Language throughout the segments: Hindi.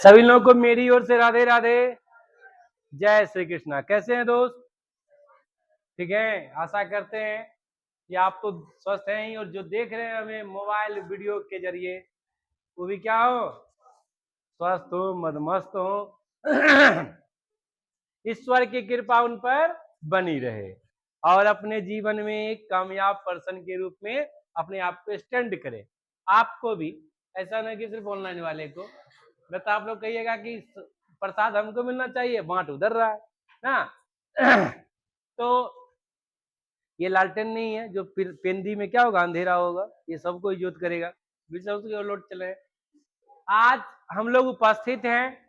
सभी लोगों को मेरी ओर से राधे राधे, जय श्री कृष्णा। कैसे हैं दोस्त? ठीक है, आशा करते हैं कि आप तो स्वस्थ हैं ही, और जो देख रहे हैं हमें मोबाइल वीडियो के जरिए वो भी क्या हो, स्वस्थ हो, मदमस्त हो। ईश्वर की कृपा उन पर बनी रहे और अपने जीवन में एक कामयाब पर्सन के रूप में अपने आप को स्टैंड करे। आपको भी ऐसा नहीं कि सिर्फ ऑनलाइन वाले को, मैं तो आप लोग कहिएगा कि प्रसाद हमको मिलना चाहिए, बांट उधर रहा है ना। तो ये लालटेन नहीं है जो पेंदी में क्या होगा, अंधेरा होगा, ये सबको ज्योत करेगा। विश्व की ओर लौट चले। आज हम लोग उपस्थित हैं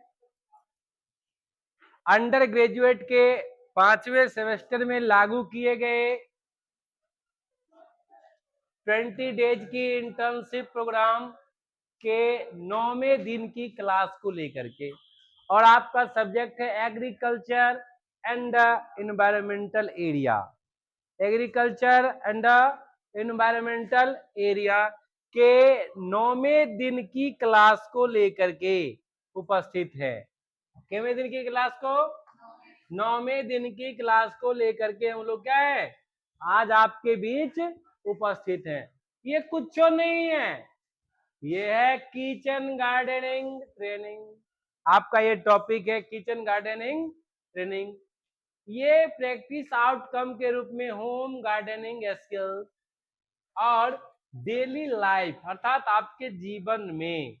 अंडर ग्रेजुएट के 5वें सेमेस्टर में लागू किए गए 20 डेज की इंटर्नशिप प्रोग्राम के 9वें दिन की क्लास को लेकर के, और आपका सब्जेक्ट है agriculture and environmental area. Agriculture and environmental area के 9वें दिन की क्लास को लेकर के उपस्थित है। कितने दिन की क्लास को? 9वें दिन की क्लास को लेकर के हम लोग क्या है, आज आपके बीच उपस्थित हैं। ये कुछ नहीं है, ये है किचन गार्डनिंग ट्रेनिंग। आपका ये टॉपिक है किचन गार्डनिंग ट्रेनिंग। ये प्रैक्टिस आउटकम के रूप में होम गार्डनिंग स्किल्स और डेली लाइफ अर्थात आपके जीवन में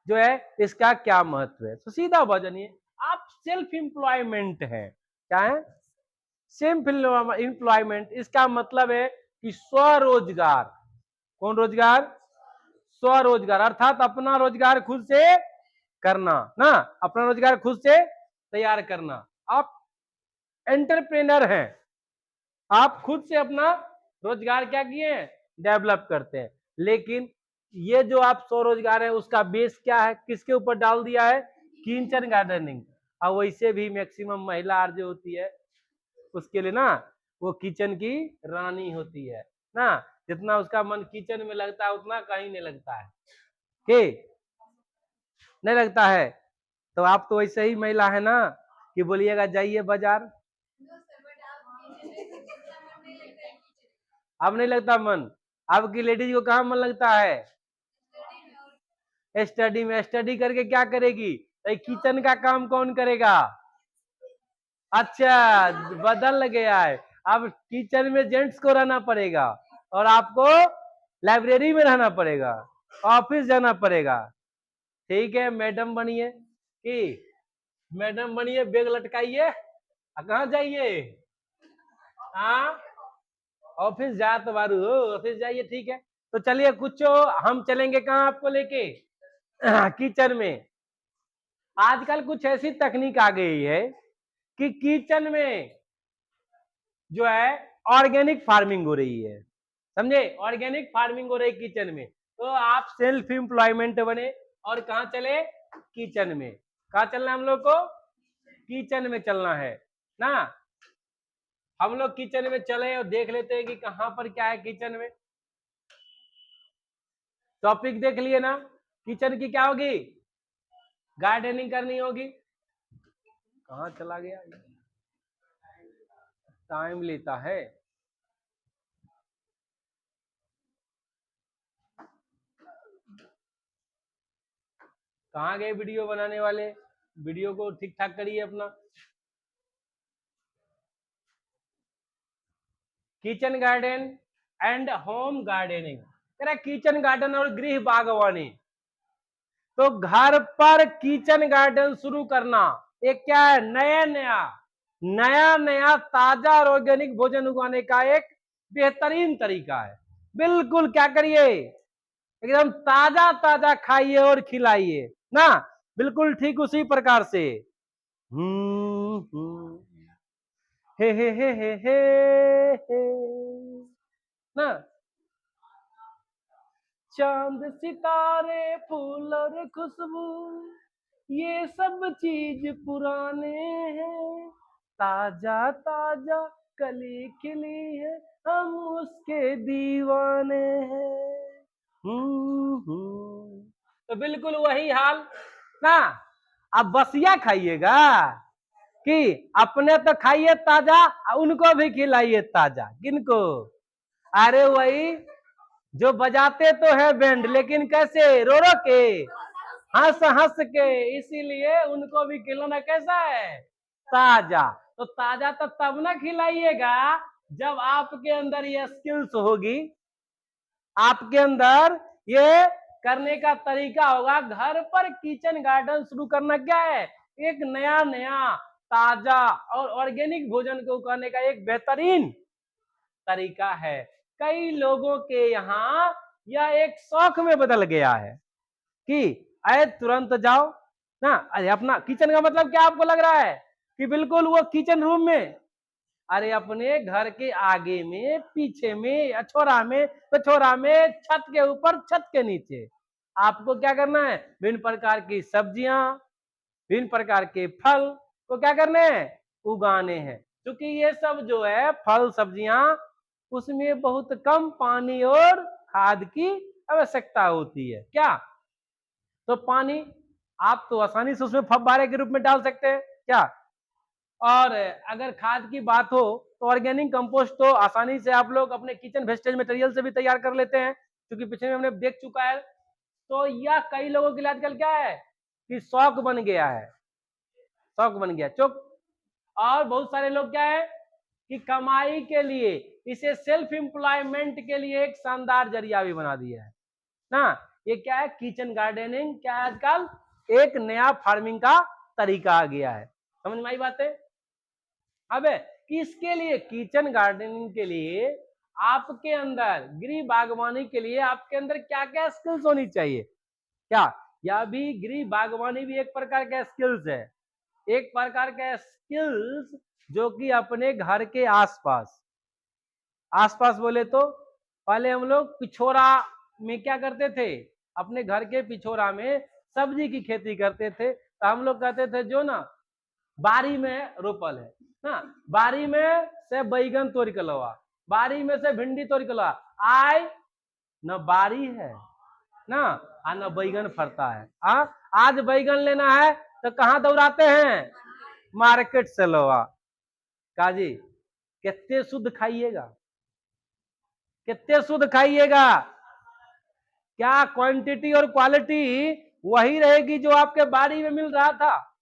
जो है इसका क्या महत्व है। तो सीधा वजन ये, आप सेल्फ एम्प्लॉयमेंट है। क्या है? Self employment. इसका मतलब है कि स्वरोजगार। कौन रोजगार? स्वरोजगार, अर्थात अपना रोजगार खुद से करना ना, अपना रोजगार खुद से तैयार करना। आप एंटरप्रेनर हैं, आप खुद से अपना रोजगार क्या किए हैं, डेवलप करते हैं। लेकिन ये जो आप स्वरोजगार है उसका बेस क्या है, किसके ऊपर डाल दिया है? Kitchen gardening. और वैसे भी मैक्सिमम महिला आर जो होती है उसके लिए ना, वो किचन की रानी होती है ना। जितना उसका मन किचन में लगता है उतना कहीं नहीं लगता है, के नहीं लगता है। तो आप तो वैसे ही महिला है ना कि बोलिएगा जाइए बाजार। अब नहीं लगता मन? आपकी लेडीज को कहाँ मन लगता है? स्टडी में। स्टडी करके क्या करेगी? किचन का काम कौन करेगा? अच्छा, बदल गया है। अब किचन में जेंट्स को रहना पड़ेगा और आपको लाइब्रेरी में रहना पड़ेगा, ऑफिस जाना पड़ेगा। ठीक है, मैडम बनिए कि मैडम बनिए, बैग लटकाइए, कहाँ जाइए? हाँ, ऑफिस जा तो बारू हो, ऑफिस जाइए। ठीक है, तो चलिए कुछ हम चलेंगे कहाँ आपको लेके? किचन में। आजकल कुछ ऐसी तकनीक आ गई है कि किचन में जो है ऑर्गेनिक फार्मिंग हो रही है। समझे? ऑर्गेनिक फार्मिंग हो रही है किचन में। तो आप सेल्फ एम्प्लॉयमेंट बने और कहाँ चले? किचन में। कहाँ चलना है हम लोग को? किचन में चलना है ना। हम लोग किचन में चले और देख लेते हैं कि कहां पर क्या है किचन में। टॉपिक देख लिए ना, किचन की क्या होगी? गार्डनिंग करनी होगी। कहां चला गया? टाइम लेता है। कहां गए वीडियो बनाने वाले? वीडियो को ठीक ठाक करिए अपना। Kitchen garden and home gardening, kitchen garden और गृह बागवानी। तो घर पर किचन गार्डन शुरू करना एक क्या है, नया नया नया नया ताजा और ऑर्गेनिक भोजन उगाने का एक बेहतरीन तरीका है। बिल्कुल क्या करिए, एकदम ताजा ताजा खाइए और खिलाइए ना। बिल्कुल ठीक उसी प्रकार से। हे ना। चांद सितारे फूल और खुशबू ये सब चीज पुराने हैं, ताजा ताजा कली खिली है हम उसके दीवाने हैं। तो बिल्कुल वही हाल ना। अब बसिया खाइएगा कि अपने तो खाइए ताजा, उनको भी खिलाइए ताजा। किनको? अरे वही जो बजाते तो है बैंड, लेकिन कैसे? रो रो के, हंस हंस के, इसीलिए उनको भी खिलाना कैसा है? ताजा। तो ताजा तो तब ना खिलाइएगा जब आपके अंदर ये स्किल्स होगी, आपके अंदर ये करने का तरीका होगा। घर पर किचन गार्डन शुरू करना क्या है? एक नया नया ताजा और ऑर्गेनिक भोजन को उगाने का एक बेहतरीन तरीका है। कई लोगों के यहाँ यह एक शौक में बदल गया है कि अरे तुरंत जाओ ना, अरे अपना किचन का मतलब क्या आपको लग रहा है कि बिल्कुल वो किचन रूम में? अरे अपने घर के आगे में, पीछे में, अछोरा में, पिछोरा में, छत के ऊपर, छत के नीचे आपको क्या करना है? भिन्न प्रकार की सब्जियां, भिन्न प्रकार के फल को क्या करने हैं? उगाने हैं। क्योंकि ये सब जो है फल सब्जियां, उसमें बहुत कम पानी और खाद की आवश्यकता होती है। क्या? तो पानी आप तो आसानी से उसमें फव्वारे के रूप में डाल सकते हैं। क्या? और अगर खाद की बात हो तो ऑर्गेनिक कंपोस्ट तो आसानी से आप लोग अपने किचन वेस्टेज मटेरियल से भी तैयार कर लेते हैं, क्योंकि पिछले में हमने देख चुका है। तो यह कई लोगों के लिए आजकल क्या है कि शौक बन गया है, शौक बन गया। चुप। और बहुत सारे लोग क्या है कि कमाई के लिए, इसे सेल्फ एम्प्लॉयमेंट के लिए एक शानदार जरिया भी बना दिया है ना। ये क्या है? किचन गार्डनिंग क्या है आजकल? एक नया फार्मिंग का तरीका आ गया है। समझ में आई बातें? अब इसके लिए, किचन गार्डनिंग के लिए आपके अंदर, गृह बागवानी के लिए आपके अंदर क्या क्या स्किल्स होनी चाहिए? क्या? या भी गृह बागवानी भी एक प्रकार का स्किल्स है, एक प्रकार का स्किल्स जो कि अपने घर के आसपास, आसपास बोले तो पहले हम लोग पिछोरा में क्या करते थे? अपने घर के पिछोरा में सब्जी की खेती करते थे। तो हम लोग कहते थे जो ना बारी में रोपल है ना, बारी में से बैगन तोड़ के लवा, बारी में से भिंडी तोड़ के लवा, आय न बारी है ना, न बैगन फरता है। आज बैगन लेना है तो कहाँ दौड़ाते हैं? मार्केट से लवा। काजी कितने शुद्ध खाइएगा, कितने शुद्ध खाइएगा? क्या क्वांटिटी और क्वालिटी वही रहेगी जो आपके बाड़ी में मिल रहा था?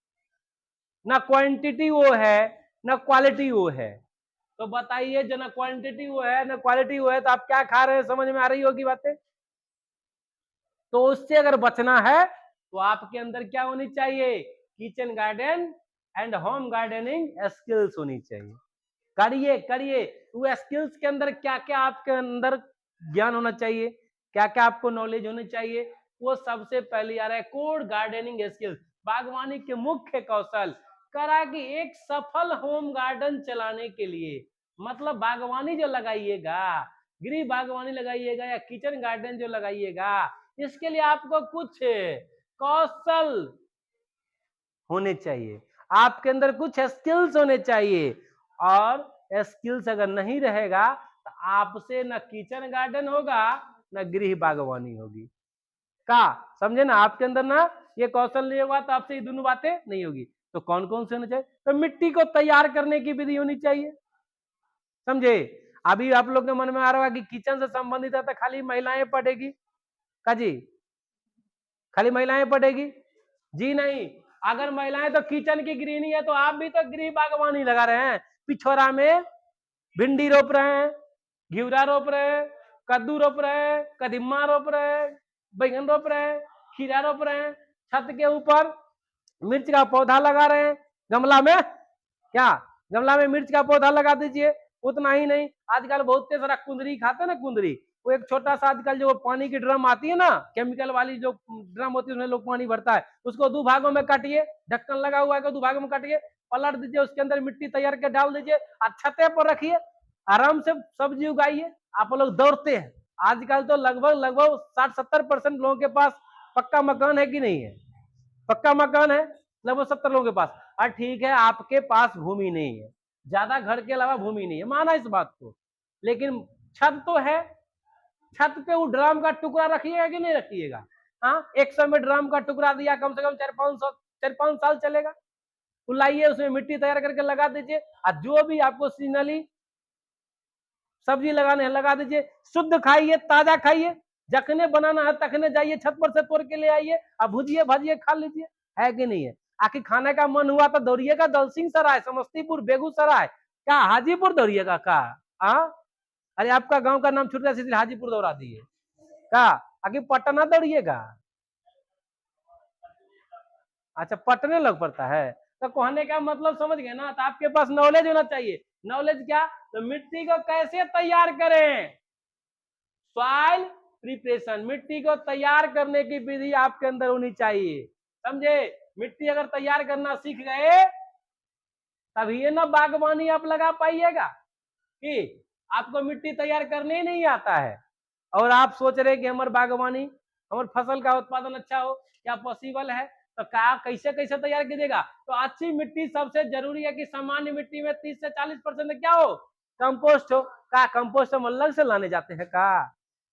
ना क्वांटिटी वो है, ना क्वालिटी वो है। तो बताइए, जो ना क्वांटिटी वो है ना क्वालिटी वो है, तो आप क्या खा रहे हैं? समझ में आ रही होगी बातें? तो उससे अगर बचना है तो आपके अंदर क्या होनी चाहिए? Kitchen garden and home gardening skills होनी चाहिए। करिए करिए। वो स्किल्स के अंदर क्या क्या आपके अंदर ज्ञान होना चाहिए, क्या क्या आपको नॉलेज होनी चाहिए? वो सबसे पहले आ रहा है कोड गार्डनिंग स्किल्स, बागवानी के मुख्य कौशल। करा कि एक सफल होम गार्डन चलाने के लिए, मतलब बागवानी जो लगाइएगा, गृह बागवानी लगाइएगा या किचन गार्डन जो लगाइएगा, इसके लिए आपको कुछ कौशल होने चाहिए, आपके अंदर कुछ स्किल्स होने चाहिए। और स्किल्स अगर नहीं रहेगा तो आपसे न किचन गार्डन होगा न गृह बागवानी होगी। का समझे ना? आपके अंदर ना ये कौशल नहीं होगा तो आपसे ये दोनों बातें नहीं होगी। तो कौन कौन से होने चाहिए? तो मिट्टी को तैयार करने की विधि होनी चाहिए। समझे? अभी आप लोग के मन में आ रहा होगा कि किचन से संबंधित है तो खाली महिलाएं पढ़ेगी। का जी? खाली महिलाएं पढ़ेगी? जी नहीं। अगर महिलाएं तो किचन की गृहिणी है तो आप भी तो गृह बागवानी लगा रहे हैं। पिछोरा में भिंडी रोप रहे हैं, घिवरा रोप रहे हैं, कद्दू रोप रहे हैं, कदीमा रोप रहे हैं, बैगन रोप रहे हैं, खीरा रोप रहे हैं, छत के ऊपर मिर्च का पौधा लगा रहे हैं गमला में। क्या? गमला में मिर्च का पौधा लगा दीजिए। उतना ही नहीं, आजकल बहुत सारा कुंदरी खाते हैं ना, कुंदरी, वो एक छोटा सा आजकल जो पानी की ड्रम आती है ना, केमिकल वाली जो ड्रम होती है उसमें लोग पानी भरता है, उसको दो भागों में काटिए, ढक्कन लगा हुआ है, दो भागों में काटिए, पलट दीजिए, उसके अंदर मिट्टी तैयार के डाल दीजिए और छते पर रखिए, आराम से सब्जी उगाइए। आप लोग दौड़ते हैं। आजकल तो लगभग लगभग 60-70% लोगों के पास पक्का मकान है कि नहीं है? पक्का मकान है लगभग 70 लोगों के पास। और ठीक है, आपके पास भूमि नहीं है, ज्यादा घर के अलावा भूमि नहीं है, माना इस बात को, लेकिन छत तो है। छत पे वो ड्राम का टुकड़ा रखिएगा कि नहीं रखिएगा? हाँ, 100 में ड्रम का टुकड़ा दिया, कम से कम 4-5 साल चलेगा। लाइए उसमें मिट्टी तैयार करके लगा दीजिए, और जो भी आपको सीजनली सब्जी लगाने हैं लगा दीजिए, शुद्ध खाइए, ताजा खाइए, जखने बनाना है तखने जाइए छत पर से तोड़ के ले आइए, अब भुजिए भजिए खा लीजिए, है कि नहीं है। आखिर खाने का मन हुआ तो दौड़िएगा दलसिंह सराय, समस्तीपुर, बेगूसराय, क्या हाजीपुर दौड़िएगा का? अरे आपका गांव का नाम छूट गया इसलिए हाजीपुर दौड़ा दिए का? आगे पटना दौड़िएगा? अच्छा, पटने लग पड़ता है। तो कहने का मतलब समझ गए ना। तो आपके पास नॉलेज होना चाहिए। नॉलेज क्या? तो मिट्टी को कैसे तैयार करें, सॉइल प्रिपरेशन, मिट्टी को तैयार करने की विधि आपके अंदर होनी चाहिए, समझे। मिट्टी अगर तैयार करना सीख गए तभी ये ना बागवानी आप लगा पाइएगा। कि आपको मिट्टी तैयार करने ही नहीं आता है और आप सोच रहे कि हमारे बागवानी, हमारे फसल का उत्पादन अच्छा हो, क्या पॉसिबल है? तो क्या कैसे कैसे तैयार कीजिएगा? तो अच्छी मिट्टी सबसे जरूरी है कि सामान्य मिट्टी में 30 से 40% क्या हो, कंपोस्ट हो। का कंपोस्ट हम अलग से लाने जाते हैं का?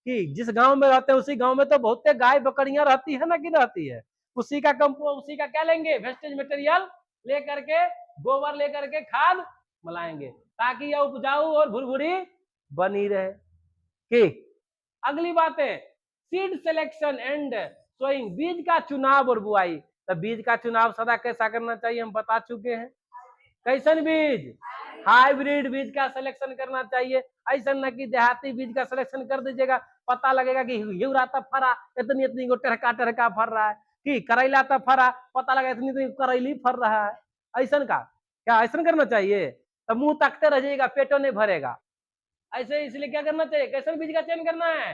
कि जिस गांव में रहते हैं उसी गांव में तो बहुत गाय बकरियां रहती है ना, कि रहती है, उसी का कंपोस्ट, उसी का क्या लेंगे, वेस्टेज मटेरियल लेकर के, गोबर लेकर के खाद मिलाएंगे ताकि यह उपजाऊ और भुरभुरी बनी रहे। कि अगली बात है सीड सिलेक्शन एंड सोइंग, बीज का चुनाव और बुआई। तो बीज का चुनाव सदा कैसा करना चाहिए हम बता चुके हैं। कैसन बीज? हाइब्रिड बीज का सिलेक्शन करना चाहिए। ऐसा न कि देहाती बीज का सिलेक्शन कर दीजिएगा, पता लगेगा कि यूरा तब फरा इतनी इतनी को टरका टरका फर रहा है, कि करेला तब फरा पता लगा इतनी इतनी करेली फर रहा है। ऐसा का क्या ऐसा करना चाहिए? तो मुंह तकते रह जाइएगा, पेटों नहीं भरेगा। ऐसे इसलिए क्या करना चाहिए, कैसे बीज का चयन करना है,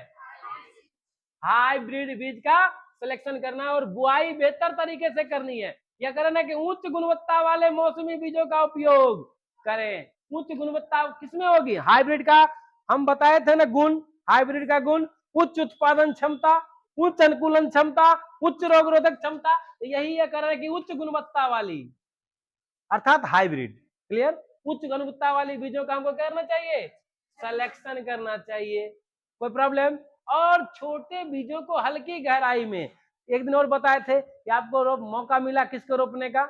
हाइब्रिड बीज का सिलेक्शन करना है और बुआई बेहतर तरीके से करनी है। यह करना है कि उच्च गुणवत्ता वाले मौसमी बीजों का उपयोग करें। उच्च गुणवत्ता किसमें होगी, हाइब्रिड का। हम बताए थे ना गुण, हाइब्रिड का गुण उच्च उत्पादन क्षमता, उच्च अनुकूलन क्षमता, उच्च रोग रोधक क्षमता। यही है कर रहे हैं कि उच्च गुणवत्ता वाली अर्थात हाइब्रिड। क्लियर? उच्च गुणवत्ता वाली बीजों का हमको करना चाहिए, सिलेक्शन करना चाहिए। कोई प्रॉब्लम? और छोटे बीजों को हल्की गहराई में, एक दिन और बताए थे कि आपको मौका मिला किसको रोपने का,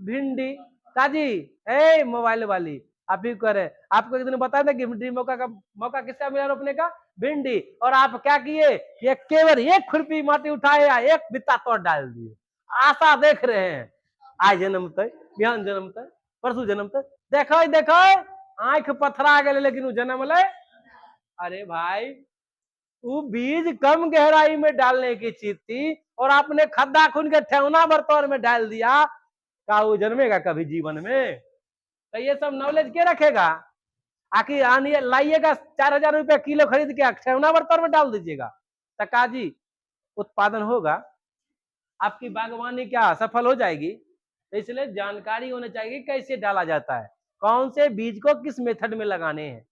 भिंडी। काजी ए मोबाइल वाली आप ही करे, आपको एक दिन बताया था कि भिंडी मौका किसका मिला रोपने का, भिंडी। और आप क्या किए, केवल एक खुरपी माटी उठाए या एक बित्ता तोड़ डाल दिए। आशा देख रहे हैं आज जन्मते, बिहान जन्मते, परसों जन्मते, देखो देखो आंख पथरा गए लेकिन वो जन्म ले। अरे भाई वो बीज कम गहराई में डालने की चीज थी और आपने खड्डा खून के ठेवना बर्तौर में डाल दिया, का वो जन्मेगा कभी जीवन में? तो ये सब नॉलेज के रखेगा? आखिर आनिए लाइएगा 4,000 रुपया किलो खरीद के ठेवना बर्तौर में डाल दीजिएगा, तकाजी उत्पादन होगा? आपकी बागवानी क्या सफल हो जाएगी? इसलिए जानकारी होनी चाहिए कैसे डाला जाता है, कौन से बीज को किस मेथड में लगाने हैं।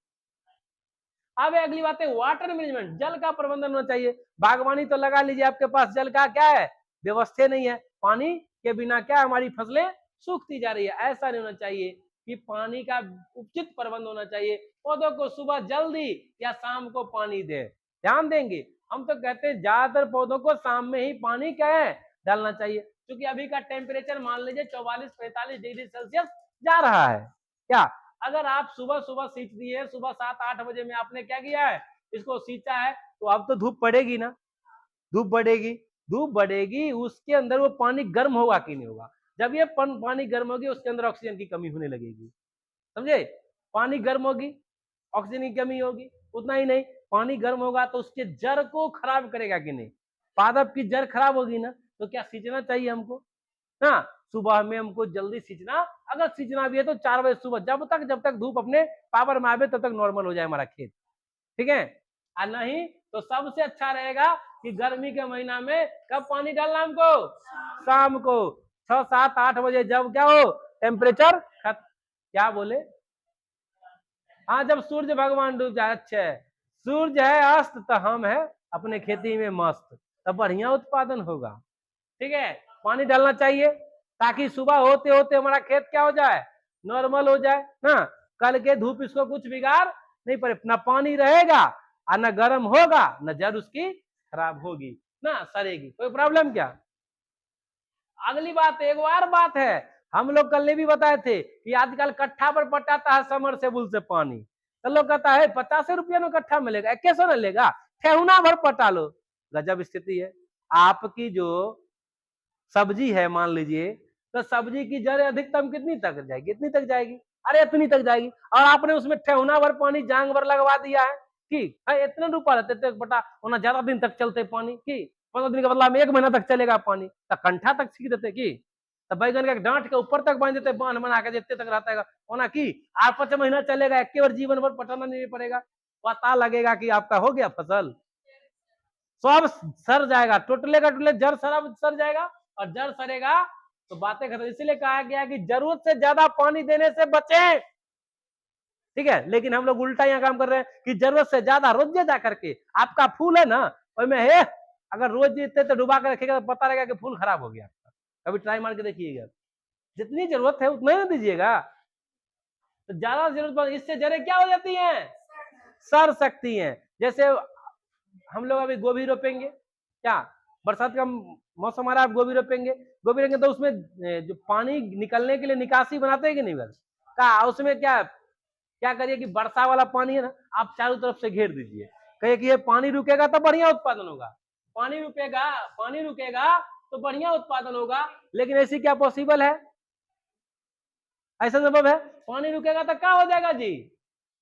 अब अगली बात है वाटर मैनेजमेंट, जल का प्रबंधन होना चाहिए। बागवानी तो लगा लीजिए, आपके पास जल का क्या है, व्यवस्था नहीं है, पानी के बिना क्या हमारी फसलें सूखती जा रही है। ऐसा नहीं होना चाहिए कि पानी का उचित प्रबंध होना चाहिए। पौधों को सुबह जल्दी या शाम को पानी दे, ध्यान देंगे। हम तो कहते हैं ज्यादातर पौधों को शाम में ही पानी क्या है डालना चाहिए, क्योंकि अभी का टेम्परेचर मान लीजिए 44-45 डिग्री सेल्सियस जा रहा है। क्या अगर आप सुबह सुबह सींच दिए, सुबह 7-8 बजे में आपने क्या किया है, इसको सींचा है, तो अब तो धूप पड़ेगी ना, धूप बढ़ेगी, धूप बढ़ेगी, उसके अंदर वो पानी गर्म होगा कि नहीं होगा? जब ये पानी गर्म होगी उसके अंदर ऑक्सीजन की कमी होने लगेगी, समझे। पानी गर्म होगी ऑक्सीजन की कमी होगी। उतना ही नहीं, पानी गर्म होगा तो उसके जड़ को खराब करेगा कि नहीं, पादप की जड़ खराब होगी ना, तो क्या सींचना चाहिए हमको ना, सुबह में हमको जल्दी सींचना। अगर सींचना भी है तो 4 बजे सुबह, जब तक धूप अपने पावर में आवे तब तक नॉर्मल हो जाए हमारा खेत, ठीक है। और नहीं तो सबसे अच्छा रहेगा कि गर्मी के महीना में कब पानी डालना हमको, शाम को 6-7-8 बजे, जब क्या हो टेम्परेचर क्या बोले, हाँ जब सूर्य भगवान डूब जाए। अच्छा सूर्य है अस्त तो हम है अपने खेती में मस्त, तब बढ़िया उत्पादन होगा, ठीक है। पानी डालना चाहिए ताकि सुबह होते होते हमारा खेत क्या हो जाए, नॉर्मल हो जाए ना। कल के धूप इसको कुछ बिगाड़ नहीं पड़े, ना पानी रहेगा और ना गर्म होगा, ना जड़ उसकी खराब होगी ना, सड़ेगी, कोई प्रॉब्लम क्या। अगली बात, एक और बात है, हम लोग कल भी बताए थे कि आजकल कट्ठा पर पटाता है समरसेबुल से पानी, तो लोग कहता है 50 रुपया में कट्ठा मिलेगा, 2100 न लेगा, ठेहुना भर पटा लो। गजब स्थिति है। आपकी जो सब्जी है मान लीजिए, तो सब्जी की जड़ अधिकतम कितनी तक जाएगी, इतनी तक जाएगी, अरे इतनी तक जाएगी, और आपने उसमें ठेहुना भर पानी जांग भर लगवा दिया है, ठीक है, इतने रुपया रहते बटा होना, ज्यादा दिन तक चलते पानी की, 15 दिन का बदला में 1 महीना तक चलेगा पानी, तो कंठा तक सीख देते की, तो बैगन का डांट के ऊपर तक बांध देते, बांध बना के जितने तक रहता है होना की, आप 5 महीना चलेगा, एक बार जीवन भर पटाना नहीं पड़ेगा, पता लगेगा कि आपका हो गया फसल, सब सर जाएगा, टोटले का टोटले जड़ सर जाएगा, और जड़ सरेगा तो बातें खत्म। इसलिए कहा गया कि जरूरत से ज्यादा पानी देने से बचें, ठीक है, लेकिन हम लोग उल्टा यहाँ काम कर रहे हैं कि जरूरत से ज्यादा रोज जा करके, आपका फूल है ना उसमें है, अगर रोज जीते तो डुबा कर रखेगा तो पता रहेगा कि फूल खराब हो गया आपका, कभी ट्राई मार के देखिएगा, जितनी जरूरत है उतना ही दीजिएगा, तो ज्यादा जरूरत, इससे जड़ें क्या हो जाती हैं, सड़ सकती हैं। जैसे हम लोग अभी गोभी रोपेंगे, क्या बरसात का मौसम आ रहा है, गोभी रोपेंगे, गोभी रोपेंगे तो उसमें जो पानी निकलने के लिए निकासी बनाते हैं कि नहीं बस का, उसमें क्या क्या करिए कि वर्षा वाला पानी है ना, आप चारों तरफ से घेर दीजिए, कहिए कि ये पानी रुकेगा तो बढ़िया उत्पादन होगा, पानी रुकेगा तो बढ़िया उत्पादन होगा, लेकिन ऐसी क्या पॉसिबल है, ऐसा संभव है, पानी रुकेगा तो क्या हो जाएगा जी,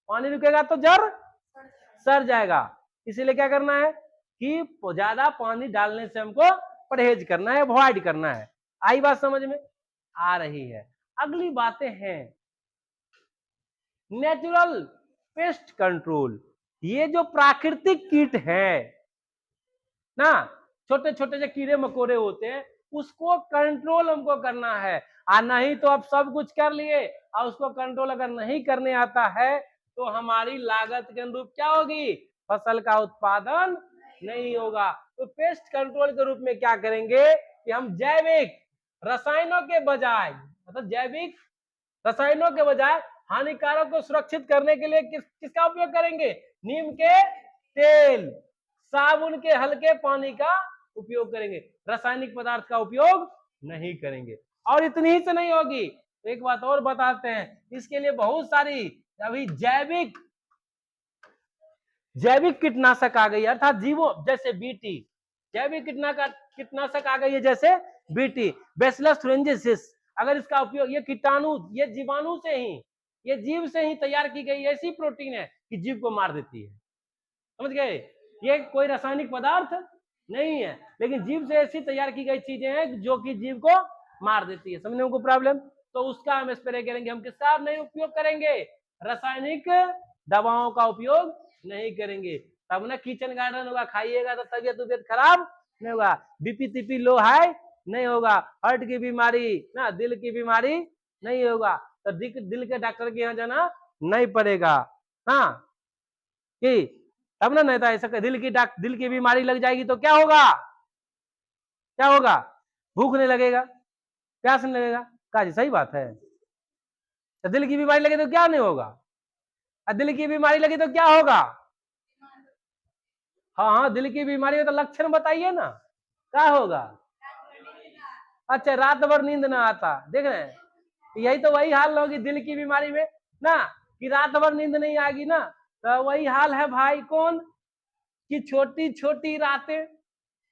पानी रुकेगा तो जड़ सड़ जाएगा, इसीलिए क्या करना है कि ज्यादा पानी डालने से हमको परहेज करना है, अवॉइड करना है। आई बात समझ में आ रही है। अगली बातें हैं नेचुरल पेस्ट कंट्रोल, ये जो प्राकृतिक कीट है ना, छोटे छोटे जो कीड़े मकोड़े होते हैं, उसको कंट्रोल हमको करना है, और नहीं तो आप सब कुछ कर लिए और उसको कंट्रोल अगर नहीं करने आता है तो हमारी लागत के अनुरूप क्या होगी, फसल का उत्पादन नहीं होगा। तो पेस्ट कंट्रोल के रूप में क्या करेंगे कि हम जैविक रसायनों के बजाय, मतलब जैविक रसायनों के बजाय हानिकारक को सुरक्षित करने के लिए किसका उपयोग करेंगे, नीम के तेल, साबुन के हल्के पानी का उपयोग करेंगे, रासायनिक पदार्थ का उपयोग नहीं करेंगे। और इतनी ही से नहीं होगी, तो एक बात और बताते हैं, इसके लिए बहुत सारी अभी जैविक कीटनाशक आ गई, अर्थात जीवो जैसे बीटी, जैविक कीटनाशक आ गई है, जैसे बीटी, बैसिलस थुरिंजिसिस, अगर इसका उपयोग, ये कीटाणु, ये जीवाणु से ही, ये जीव से ही तैयार की गई ऐसी प्रोटीन है कि जीव को मार देती है, समझ गए, ये कोई रासायनिक पदार्थ नहीं है, लेकिन जीव से ऐसी तैयार की गई चीजें हैं जो कि जीव को मार देती है, समझने को प्रॉब्लम, तो उसका हम स्प्रे करेंगे, हम किसका नहीं उपयोग करेंगे, रासायनिक दवाओं का उपयोग नहीं करेंगे, तब ना किचन गार्डन होगा, खाइएगा तो तबियत खराब नहीं होगा, बीपी तीपी लो हाई नहीं होगा, हार्ट की बीमारी ना, दिल की बीमारी नहीं होगा, तो दिल के डॉक्टर के यहाँ जाना नहीं पड़ेगा, हाँ कि तब ना, नहीं तो ऐसा दिल की बीमारी लग जाएगी तो क्या होगा, क्या होगा, भूख नहीं लगेगा, प्यास नहीं लगेगा, का जी सही बात है, तो दिल की बीमारी लगे तो क्या नहीं होगा, दिल की बीमारी लगी तो क्या होगा, हाँ हाँ, दिल की बीमारी का तो लक्षण बताइए ना, क्या होगा, अच्छा रात भर नींद ना आता, देख रहे हैं, यही तो वही हाल होगी दिल की बीमारी में ना, कि रात भर नींद नहीं आएगी ना, तो वही हाल है भाई, कौन कि छोटी छोटी रातें,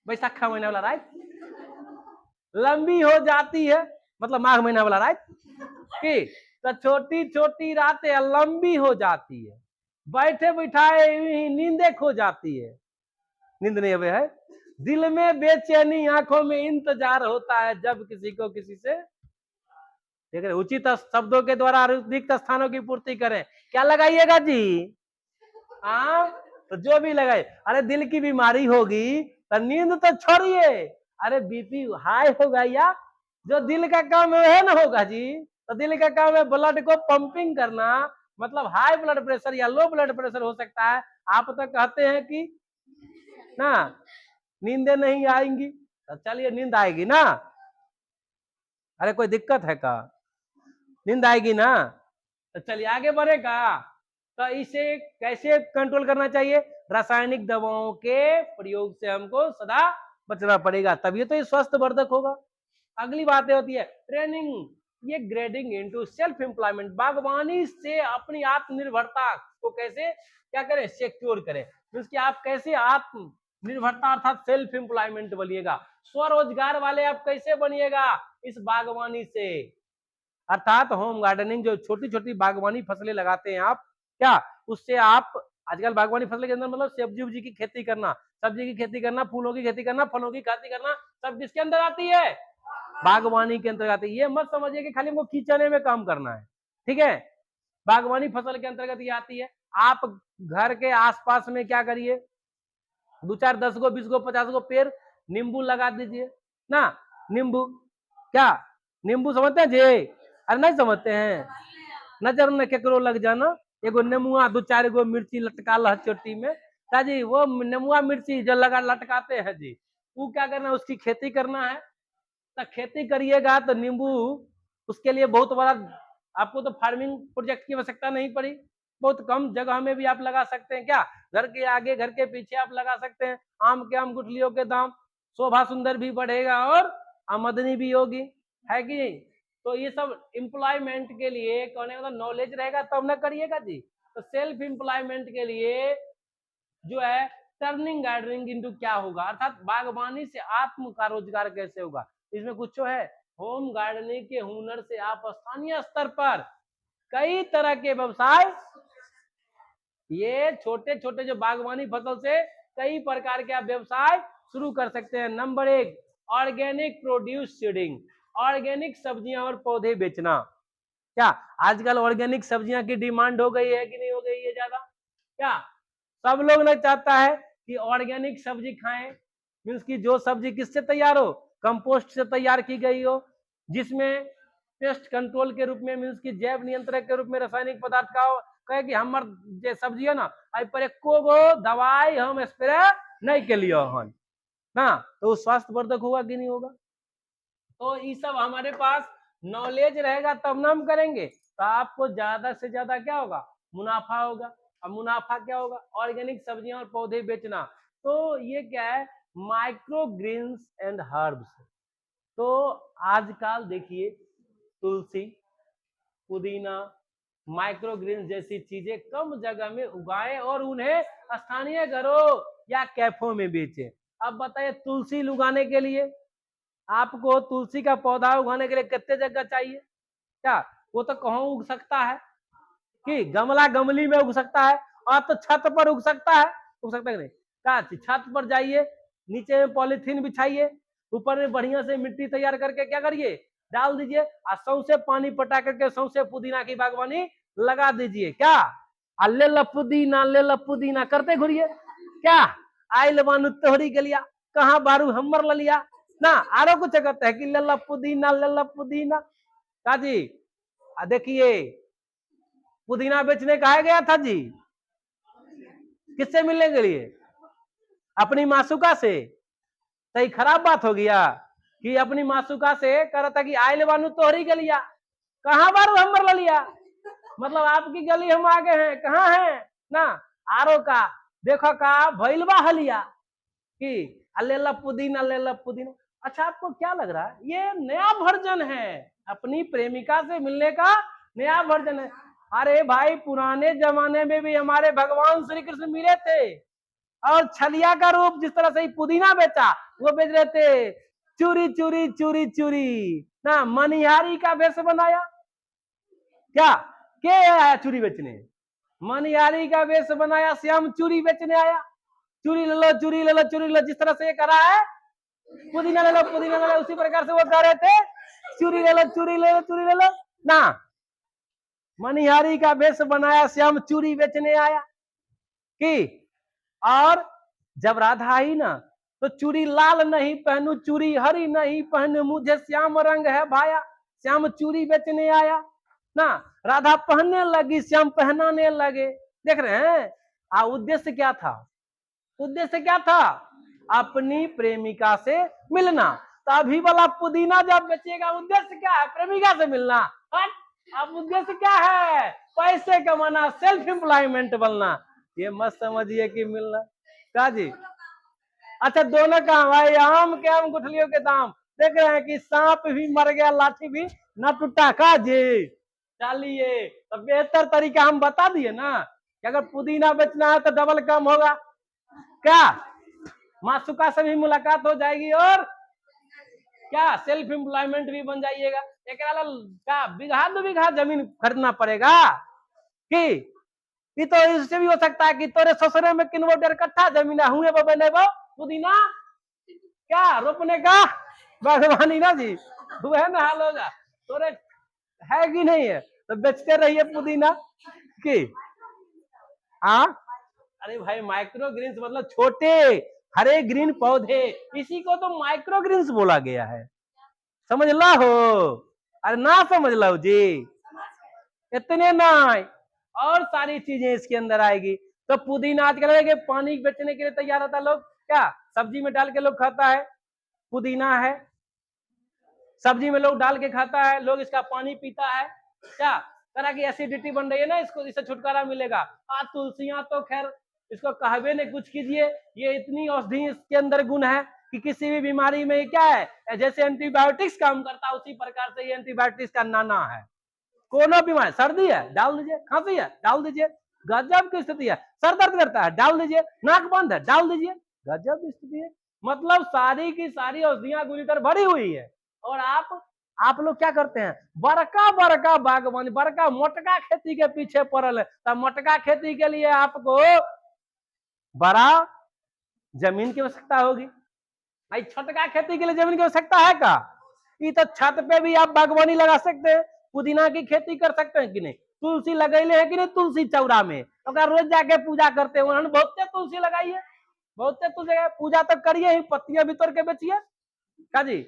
बैसाखा महीना वाला रात लंबी हो जाती है, मतलब माघ महीना वाला रात की, तो छोटी छोटी रातें लंबी हो जाती है, बैठे बैठाए नींदे खो जाती है, नींद नहीं अबे है, दिल में बेचैनी, आंखों में इंतजार होता है, जब किसी को किसी से देख रहे, उचित शब्दों के द्वारा रिक्त स्थानों की पूर्ति करें, क्या लगाइएगा जी, हाँ, तो जो भी लगाए, अरे दिल की बीमारी होगी तो नींद तो छोड़िए, अरे बीपी हाई होगा या जो दिल का काम है ना होगा जी, तो दिल का काम है ब्लड को पंपिंग करना, मतलब हाई ब्लड प्रेशर या लो ब्लड प्रेशर हो सकता है, आप तो कहते हैं कि ना नींदे नहीं आएंगी, तो चलिए नींद आएगी ना, अरे कोई दिक्कत है का, नींद आएगी ना, तो चलिए आगे बढ़ेगा, तो इसे कैसे कंट्रोल करना चाहिए? रासायनिक दवाओं के प्रयोग से हमको सदा बचना पड़ेगा, तभी तो ये स्वास्थ्यवर्धक होगा। अगली बात होती है ट्रेनिंग, ये ग्रेडिंग इनटू सेल्फ एम्प्लॉयमेंट। बागवानी से अपनी आत्मनिर्भरता को कैसे क्या करें? सिक्योर करें। मींस कि आप कैसे आत्मनिर्भरता अर्थात सेल्फ एम्प्लॉयमेंट बनिएगा, स्वरोजगार वाले आप कैसे बनिएगा? इस बागवानी से, अर्थात होम गार्डनिंग, जो छोटी छोटी बागवानी फसलें लगाते हैं आप, क्या उससे आप, आजकल बागवानी फसलें के अंदर मतलब सब्जी उब्जी की खेती करना, सब्जी की खेती करना, फूलों की खेती करना, फलों की खेती करना, सब किसके अंदर आती है? बागवानी के अंतर्गत। ये मत समझिए कि खाली हमको खींचने में काम करना है, ठीक है? बागवानी फसल के अंतर्गत ये आती है। आप घर के आसपास में क्या करिए, 2-4 10 गो 20 गो 50 गो पेड़ नींबू लगा दीजिए ना। नींबू, क्या नींबू समझते हैं जी? अरे नहीं समझते हैं? नजर न केकरो लग जाना, एगो नेमुआ 2-4 गो मिर्ची लटका ला चोटी में, जी वो नेमुआ मिर्ची जो लगा लटकाते हैं जी, वो क्या करना, उसकी खेती करना है। तो खेती करिएगा तो नींबू, उसके लिए बहुत बड़ा आपको तो फार्मिंग प्रोजेक्ट की आवश्यकता नहीं पड़ी, बहुत कम जगह में भी आप लगा सकते हैं। क्या घर के आगे घर के पीछे आप लगा सकते हैं। आम के आम गुठलियों के दाम, शोभा सुंदर भी बढ़ेगा और आमदनी भी होगी, है कि नहीं? तो ये सब एम्प्लॉयमेंट के लिए कहने का नॉलेज रहेगा तब ना करिएगा जी। तो सेल्फ एम्प्लॉयमेंट के लिए जो है टर्निंग गार्डनिंग इनटू क्या होगा, अर्थात बागवानी से आत्म का रोजगार कैसे होगा, इसमें कुछ है। होम गार्डनिंग के हुनर से आप स्थानीय स्तर पर कई तरह के व्यवसाय, ये छोटे छोटे जो बागवानी फसल से कई प्रकार के आप व्यवसाय शुरू कर सकते हैं। Number 1, organic produce seeding, organic सब्जियां और पौधे बेचना। क्या आजकल ऑर्गेनिक सब्जियां की डिमांड हो गई है कि नहीं हो गई है ज्यादा? क्या सब लोग नहीं चाहता है कि ऑर्गेनिक सब्जी खाएं? मीन्स की जो सब्जी किससे तैयार हो? कंपोस्ट से तैयार की गई हो, जिसमें पेस्ट कंट्रोल के रूप में, मीन्स की जैव नियंत्रक के रूप में रासायनिक पदार्थ का कहे कि हमर जे सब्जी है ना, पर एको गो दवाई हम स्प्रे नहीं के लिए हन ना, तो स्वास्थ्यवर्धक होगा कि नहीं होगा? तो ये सब हमारे पास नॉलेज रहेगा तब ना हम करेंगे, तो आपको ज्यादा से ज्यादा क्या होगा? मुनाफा होगा। अब मुनाफा क्या होगा? ऑर्गेनिक सब्जियां और पौधे बेचना। तो ये क्या है? Microgreens and herbs. तो आजकल देखिए तुलसी, पुदीना, माइक्रो ग्रीन जैसी चीजें कम जगह में उगाएं और उन्हें स्थानीय घरों या कैफों में बेचें। अब बताइए, तुलसी उगाने के लिए आपको तुलसी का पौधा उगाने के लिए कितने जगह चाहिए? क्या वो तो कहाँ उग सकता है कि गमला गमली में उग सकता है, और तो छत पर उग सकता है, उग सकता है कि नहीं? क्या छत पर जाइए, नीचे में पॉलिथीन बिछाइए, ऊपर में बढ़िया से मिट्टी तैयार करके क्या करिए, डाल दीजिए, और सौसे पानी पटा करके सौसे पुदीना की बागवानी लगा दीजिए। क्या ले ला पुदीना, ले ला पुदीना करते घुरिए। क्या आइल बानू तोहरी के लिया, कहाँ बारू हमर ल लिया ना, आरो कुछ कहते हैं कि ले ला पुदीना, ले ला पुदीना। का जी देखिए, पुदीना बेचने कहा गया था जी, किससे मिलने के लिए? अपनी मासुका से। सही खराब बात हो गया कि अपनी मासुका से कह रहा था कि आइल बानू तोहरी के लिया, कहाँ बारू हमर ल लिया, मतलब आपकी गली हम आगे हैं, कहाँ हैं ना, आरो का देखो का भैलवा हलिया कि अल्लेला पुदीना, अल्लेला पुदीना। अच्छा, आपको क्या लग रहा है? ये नया वर्जन है, अपनी प्रेमिका से मिलने का नया वर्जन है। अरे भाई, पुराने जमाने में भी हमारे भगवान श्री कृष्ण मिले थे, और छलिया का रूप जिस तरह से ही पुदीना बेचा, वो बेच रहे थे चूरी चूरी चूरी चूरी ना, मनिहारी का वेश बनाया। क्या के आया चूरी बेचने? मनिहारी का वेश बनाया, श्याम चूरी बेचने आया। चूरी ले लो, चूरी ले लो, चूरी ले लो, जिस तरह से ये करा है पुदीना ले लो, पुदीना ले लो, उसी प्रकार से वो कह रहे थे चूरी ले लो, चूरी ले लो, चूरी ले लो ना। मनिहारी का वेश बनाया, श्याम चूरी बेचने आया कि, और जब राधा आई ना, तो चूड़ी लाल नहीं पहनू, चूड़ी हरी नहीं पहनू, मुझे श्याम रंग है भाया, श्याम चूड़ी बेचने आया ना। राधा पहनने लगी, श्याम पहनाने लगे। देख रहे हैं उद्देश्य क्या था? उद्देश्य क्या था? अपनी प्रेमिका से मिलना। तो अभी वाला पुदीना जब बेचेगा, उद्देश्य क्या है? प्रेमिका से मिलना। अब उद्देश्य क्या है? पैसे कमाना, सेल्फ एम्प्लॉयमेंट बनना। ये मत समझिए कि मिलना का जी। अच्छा दोनों का भाई, आम के आम गुठलियों के दाम। देख रहे हैं कि सांप भी मर गया, लाठी भी न टूटा का जी। चलिए तो बेहतर तरीका हम बता दिए ना कि अगर पुदीना बेचना है तो डबल कम होगा क्या, मासुका से भी मुलाकात हो जाएगी और क्या सेल्फ एम्प्लॉयमेंट भी बन जाइएगा। एक क्या बीघा 2 बीघा जमीन खरीदना पड़ेगा कि ये तो इससे भी हो सकता है कि तोरे ससुरे में किन 1.5 कट्ठा जमीन हुए बने वो पुदीना क्या रोपने का बागवानी ना जी, वह ना हाल होगा। तोरे है कि नहीं है तो बेचते रहिए पुदीना की। हाँ अरे भाई माइक्रो ग्रीन्स मतलब छोटे हरे ग्रीन पौधे, इसी को तो माइक्रो ग्रीन्स बोला गया है, समझ ला हो। अरे ना समझ लो जी, इतने ना और सारी चीजें इसके अंदर आएगी। तो पुदीना आजकल पानी बेचने के लिए तैयार होता है लोग, क्या सब्जी में डाल के लोग खाता है, पुदीना है सब्जी में लोग डाल के खाता है, लोग इसका पानी पीता है, क्या तरह की एसिडिटी बन रही है ना, इसको इससे छुटकारा मिलेगा। तुलसियां तो खैर इसको कहवे ने कुछ कीजिए, ये इतनी औषधि इसके अंदर गुण है कि किसी भी बीमारी में क्या है, जैसे एंटीबायोटिक्स काम करता है उसी प्रकार से ये एंटीबायोटिक्स का नाना है। कोनो बीमारी, सर्दी है डाल दीजिए, खांसी है डाल दीजिए, गजब की स्थिति है, सर दर्द करता है डाल दीजिए, नाक बंद है डाल दीजिए, गजब की स्थिति है। मतलब सारी की सारी औषधियां गुलीतर भरी हुई है। और आप लोग क्या करते हैं, बड़का बड़का बागवानी, बड़का मोटका खेती के पीछे पड़ल है। तब मोटका खेती के लिए आपको बड़ा जमीन की आवश्यकता होगी, भाई छोटका खेती के लिए जमीन की आवश्यकता है का? ये तो छत पे भी आप बागवानी लगा सकते हैं, पुदीना की खेती कर सकते हैं कि नहीं, तुलसी लगैले है कि नहीं, तुलसी चौरा में तो रोज जाके पूजा करते हैं, उन्होंने बहुते तुलसी लगाई है, बहुते तुलसी पूजा तो करिए ही, पत्तियां भी तोड़ के बेचिए का जी,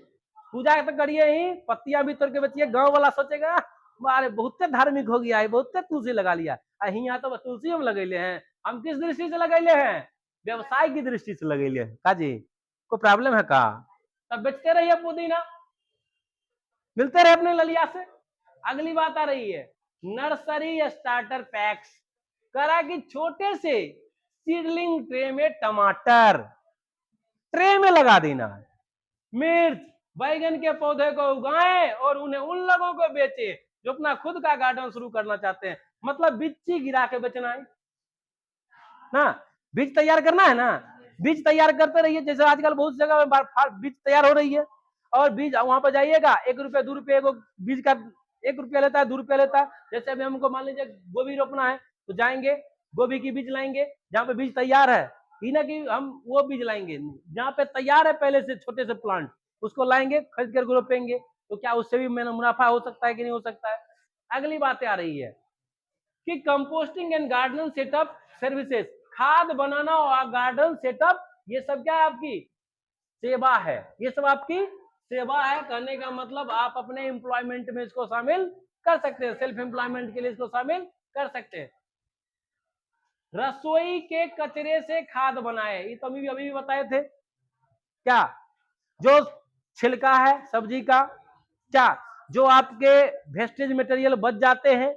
पूजा तो करिए ही, पत्तियां भी तोड़ के बेचिए। गांव वाला सोचेगा अरे बहुते धार्मिक हो गया है, बहुते तुलसी लगा लिया, यहाँ तो तुलसी हम लगैले हैं। हम किस दृष्टि से लगैले हैं, व्यवसाय की दृष्टि से लगैले हैं का जी। कोई प्रॉब्लम है का? तब बेचते रहिए पुदीना, मिलते रहे अपने ललिया से। अगली बात आ रही है नर्सरी स्टार्टर पैक्स, करा कि छोटे से सीडलिंग ट्रे में टमाटर ट्रे में लगा देना है, मिर्च बैगन के पौधे को उगाएं और उन्हें उन लोगों को बेचे जो अपना खुद का गार्डन शुरू करना चाहते हैं। मतलब बीज गिरा के बेचना है ना, बीज तैयार करना है ना, बीज तैयार करते रहिए। जैसे आजकल बहुत जगह बीज तैयार हो रही है, और बीज वहां पर जाइएगा 1 रुपया 2 रुपये बीज का 1 रुपया लेता है 2 रुपया लेता है। जैसे अभी हमको मान लीजिए गोभी रोपना है तो जाएंगे गोभी की बीज लाएंगे, जहाँ पे बीज तैयार है, ही ना कि हम वो बीज लाएंगे जहाँ पे तैयार है पहले से छोटे से प्लांट, उसको लाएंगे खरीद कर रोपेंगे, तो क्या उससे भी मुनाफा हो सकता है कि नहीं हो सकता है। अगली बात आ रही है कि composting and garden setup services, खाद बनाना और गार्डन सेटअप, ये सब क्या है आपकी सेवा है, ये सब आपकी सेवा है। करने का मतलब आप अपने एम्प्लॉयमेंट में इसको शामिल कर सकते हैं, सेल्फ एम्प्लॉयमेंट के लिए इसको शामिल कर सकते हैं। रसोई के कचरे से खाद बनाए, ये तो अभी भी बताए थे, क्या जो छिलका है सब्जी का, क्या जो आपके वेस्टेज मटेरियल बच जाते हैं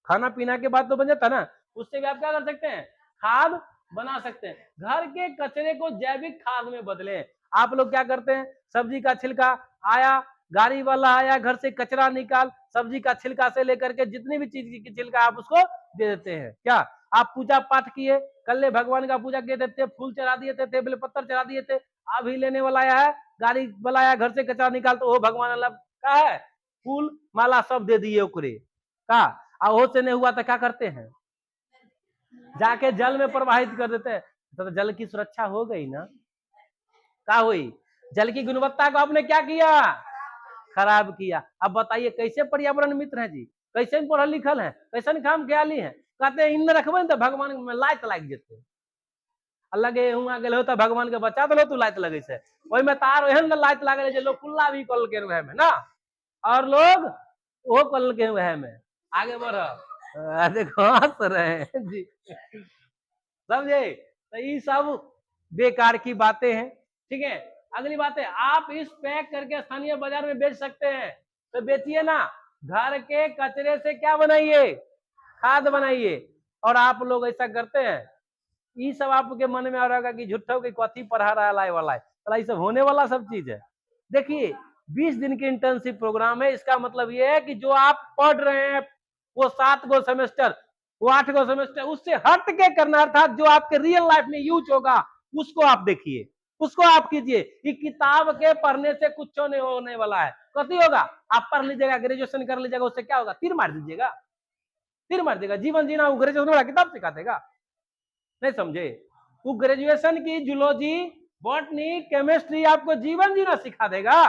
खाना पीना के बाद तो बन जाता ना, उससे भी आप क्या कर सकते हैं, खाद बना सकते हैं। घर के कचरे को जैविक खाद में बदलें। आप लोग क्या करते हैं, सब्जी का छिलका आया, गाड़ी वाला आया घर से कचरा निकाल, सब्जी का छिलका से लेकर के जितनी भी चीज की छिलका आप उसको दे देते हैं। क्या आप पूजा पाठ किए, कल भगवान का पूजा किए थे, फूल चढ़ा दिए थे, बेल पत्थर चढ़ा दिए थे, अभी लेने वाला आया है, गाड़ी वाला आया घर से कचरा निकाल, तो वो भगवान अल्लाह का है, फूल माला सब दे दिए ओकरे का, और से नहीं हुआ तो क्या करते हैं, जाके जल में प्रवाहित कर देते हैं। तो जल की सुरक्षा हो गई ना, क्या हुई, जल की गुणवत्ता को आपने क्या किया, खराब किया। अब बताइए कैसे पर्यावरण मित्र है जी, कैसे पढ़ल लिखल है, कैसे काम ख्याली है, कहते हैं इन रखबे तो भगवान में लाइट लग जेते, लगे हुआ गेल हो तो भगवान के बचा दलो तू लाइट लगे से, ओई में तार एहन लाइट लागल जे लोग कुल्ला भी कल के वह में ना, और लोग वो कल के वह में आगे बढ़ देखो हंस रहे जी, समझे। तो ये सब बेकार की बातें हैं, ठीक है। अगली बात है आप इस पैक करके स्थानीय बाजार में बेच सकते हैं, तो बेचिए ना, घर के कचरे से क्या बनाइए, खाद बनाइए। और आप लोग ऐसा करते हैं, ये सब आपके मन में आ रहा होगा कि झूठो की कथी पढ़ा रहा है, लाए वाला है, तो ये सब होने वाला सब चीज है। देखिए 20 दिन की इंटर्नशिप प्रोग्राम है, इसका मतलब ये है कि जो आप पढ़ रहे हैं वो 7 गो सेमेस्टर, वो 8 गो सेमेस्टर, उससे हट के करना, अर्थात जो आपके रियल लाइफ में यूज होगा उसको आप देखिए, उसको आप कीजिए। ये किताब के पढ़ने से कुछ नहीं होने वाला है। कथी होगा, आप पढ़ लीजिएगा, ग्रेजुएशन कर लीजिएगा, उससे क्या होगा, तीर मार दीजिएगा, तीर मार देगा। जीवन जीना वो ग्रेजुएशन वाला किताब सिखा देगा, नहीं समझे। वो ग्रेजुएशन की जूलॉजी, बॉटनी, केमिस्ट्री आपको जीवन जीना सिखा देगा,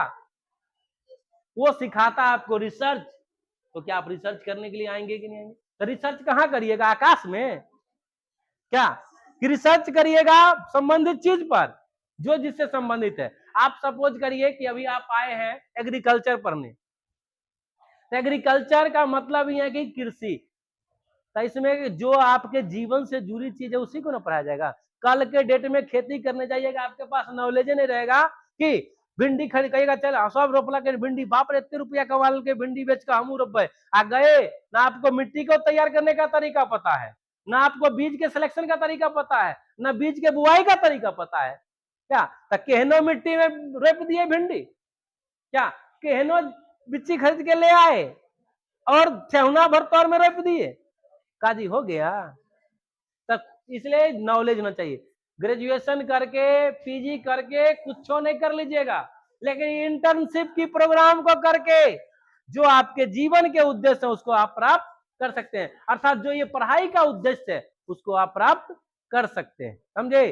वो सिखाता आपको रिसर्च। तो क्या आप रिसर्च करने के लिए आएंगे कि नहीं आएंगे? तो रिसर्च कहाँ करिएगा, आकाश में क्या कि रिसर्च करिएगा संबंधित चीज पर, जो जिससे संबंधित है। आप सपोज करिए कि अभी आप आए हैं एग्रीकल्चर पढ़ने, तो एग्रीकल्चर का मतलब ये है कि कृषि, तो इसमें जो आपके जीवन से जुड़ी चीज है उसी को ना पढ़ाया जाएगा। कल के डेट में खेती करने जाइएगा, आपके पास नॉलेज नहीं रहेगा कि भिंडी खरीद कहिएगा, चल सब रोपला के भिंडी, बाप रे इतने रुपया कमाल के भिंडी बेच कर हम रोपे आ गए, ना आपको मिट्टी को तैयार करने का तरीका पता है, ना आपको बीज के सिलेक्शन का तरीका पता है, ना बीज के बुआई का तरीका पता है। क्या तो केहनो मिट्टी में रोप दिए भिंडी, क्या केहनो बिच्ची खरीद के ले आए और ठेहुना भर तौर में रोप दिए, काजी हो गया। तब इसलिए नॉलेज होना चाहिए। ग्रेजुएशन करके, पीजी करके कुछ नहीं कर लीजिएगा, लेकिन इंटर्नशिप की प्रोग्राम को करके जो आपके जीवन के उद्देश्य है उसको आप प्राप्त कर सकते हैं, अर्थात जो ये पढ़ाई का उद्देश्य है उसको आप प्राप्त कर सकते हैं, समझे।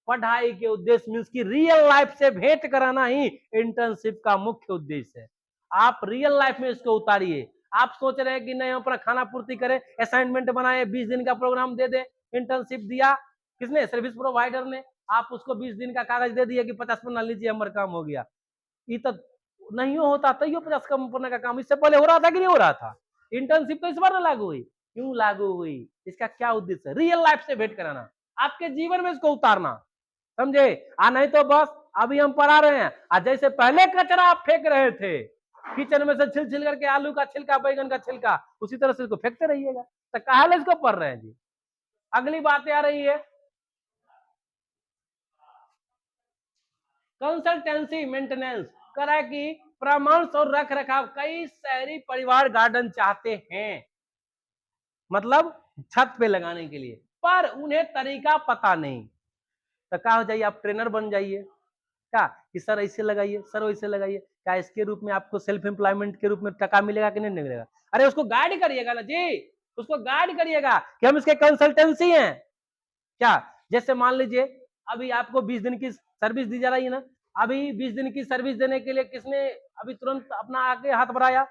पढ़ाई के उद्देश्य मीन्स की रियल लाइफ से भेंट कराना ही इंटर्नशिप का मुख्य उद्देश्य है। आप रियल लाइफ में इसको उतारिए। आप सोच रहे हैं कि नहीं अपना खाना पूर्ति करें, असाइनमेंट बनाए, 20 दिन का प्रोग्राम दे दे, इंटर्नशिप दिया किसने, सर्विस प्रोवाइडर ने, आप उसको 20 दिन का कागज दे दिए कि 50 पन्ना लीजिए हमारा काम हो गया। ये तो नहीं होता, तैयो 50 पन्ना का काम इससे पहले हो रहा था कि नहीं हो रहा था। इंटर्नशिप तो इस बार लागू हुई, क्यों लागू हुई, इसका क्या उद्देश्य है, रियल लाइफ से भेंट कराना, आपके जीवन में इसको उतारना, समझे। नहीं तो बस अभी हम पढ़ा रहे हैं, आज जैसे पहले कचरा आप फेंक रहे थे किचन में से छिल छिल करके, आलू का छिलका, बैगन का छिलका, उसी तरह से इसको फेंकते रहिएगा, तो काहे इसको पढ़ रहे हैं जी। अगली बात आ रही है कंसल्टेंसी मेंटेनेंस, करा कि परामर्श और रख रखाव। कई शहरी परिवार गार्डन चाहते हैं, मतलब छत पे लगाने के लिए, पर उन्हें तरीका पता नहीं, तो क्या हो जाइए, आप ट्रेनर बन जाइए, क्या कि सर ऐसे लगाइए, सर वैसे लगाइए, क्या इसके रूप में आपको सेल्फ एम्प्लॉयमेंट के रूप में टका मिलेगा कि नहीं मिलेगा। अरे उसको गाइड करिएगा ना जी, उसको गाइड करिएगा कि हम इसके कंसल्टेंसी हैं। क्या जैसे मान लीजिए अभी आपको 20 दिन की सर्विस दी जा रही है ना, अभी 20 दिन की सर्विस देने के लिए किसने अभी तुरंत अपना आगे हाथ बढ़ाया,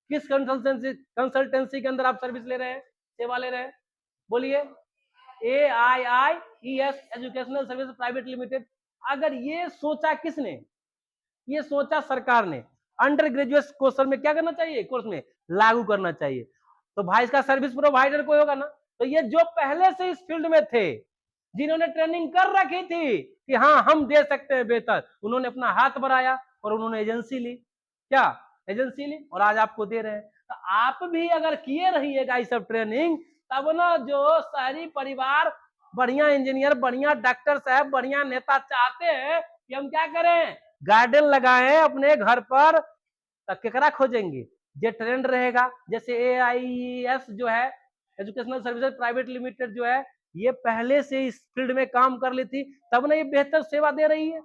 किस कंसल्टेंसी के अंदर आप सर्विस ले रहे हैं, सेवा ले रहे हैं, बोलिए। AIIES educational service private limited. अगर ये सोचा किसने, ये सोचा सरकार ने, अंडर ग्रेजुएट कोर्स में क्या करना चाहिए, कोर्स में लागू करना चाहिए। तो भाई इसका सर्विस प्रोवाइडर कोई होगा ना, तो ये जो पहले से इस फील्ड में थे, जिन्होंने ट्रेनिंग कर रखी थी कि हाँ हम दे सकते हैं बेहतर, उन्होंने अपना हाथ बढ़ाया और उन्होंने एजेंसी ली, क्या एजेंसी ली, और आज आपको दे रहे हैं। तो आप भी अगर किए रहिएगा ये सब ट्रेनिंग, तब ना जो शहरी परिवार बढ़िया इंजीनियर, बढ़िया डॉक्टर साहब, बढ़िया नेता चाहते हैं कि हम क्या करें, गार्डन लगाएं अपने घर पर, तब केकरा खोजेंगे, जो ट्रेंड रहेगा। जैसे AIES जो है एजुकेशनल सर्विसेज प्राइवेट लिमिटेड जो है, ये पहले से इस फील्ड में काम कर ली थी, तब ना ये बेहतर सेवा दे रही है।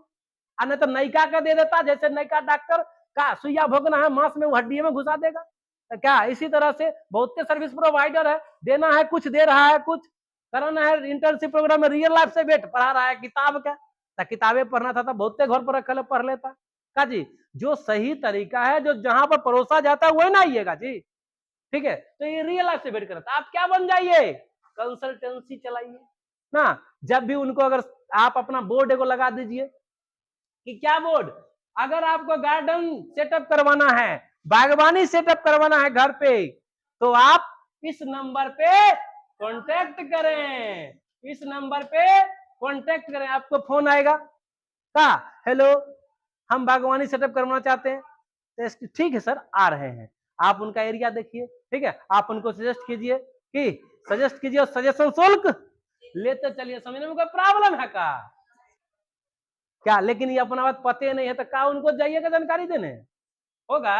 नहीं तो नयका का दे देता, जैसे नयका डॉक्टर का सुइया भोगना है मांस में, वो हड्डी में घुसा देगा, तो क्या इसी तरह से बहुत से सर्विस प्रोवाइडर है, देना है कुछ, दे रहा है कुछ, कराना है इंटर्नशिप प्रोग्राम में रियल लाइफ से भेंट, पढ़ा रहा है किताब का, तो किताबें पढ़ना था तो बहुत घर पर रखल पढ़ लेता का जी। जो सही तरीका है, जो जहां पर परोसा जाता है वही ना आइएगा जी, ठीक है। तो ये रियल लाइफ से भेंट करता, आप क्या बन जाइए, कंसल्टेंसी चलाइए ना। जब भी उनको, अगर आप अपना बोर्ड को लगा दीजिए कि क्या बोर्ड, अगर आपको गार्डन सेटअप करवाना है, बागवानी सेटअप करवाना है घर पे, तो आप इस नंबर पे कांटेक्ट करें, इस नंबर पे कांटेक्ट करें, आपको फोन आएगा का, हेलो हम बागवानी सेटअप करवाना चाहते हैं, तो ठीक है सर आ रहे हैं, आप उनका एरिया देखिए, ठीक है, आप उनको सजेस्ट कीजिए और सजेशन शुल्क लेते चलिए, समझने में कोई प्रॉब्लम है का क्या? लेकिन ये अपना बात पते नहीं है तो क्या उनको जाइएगा जानकारी देने होगा?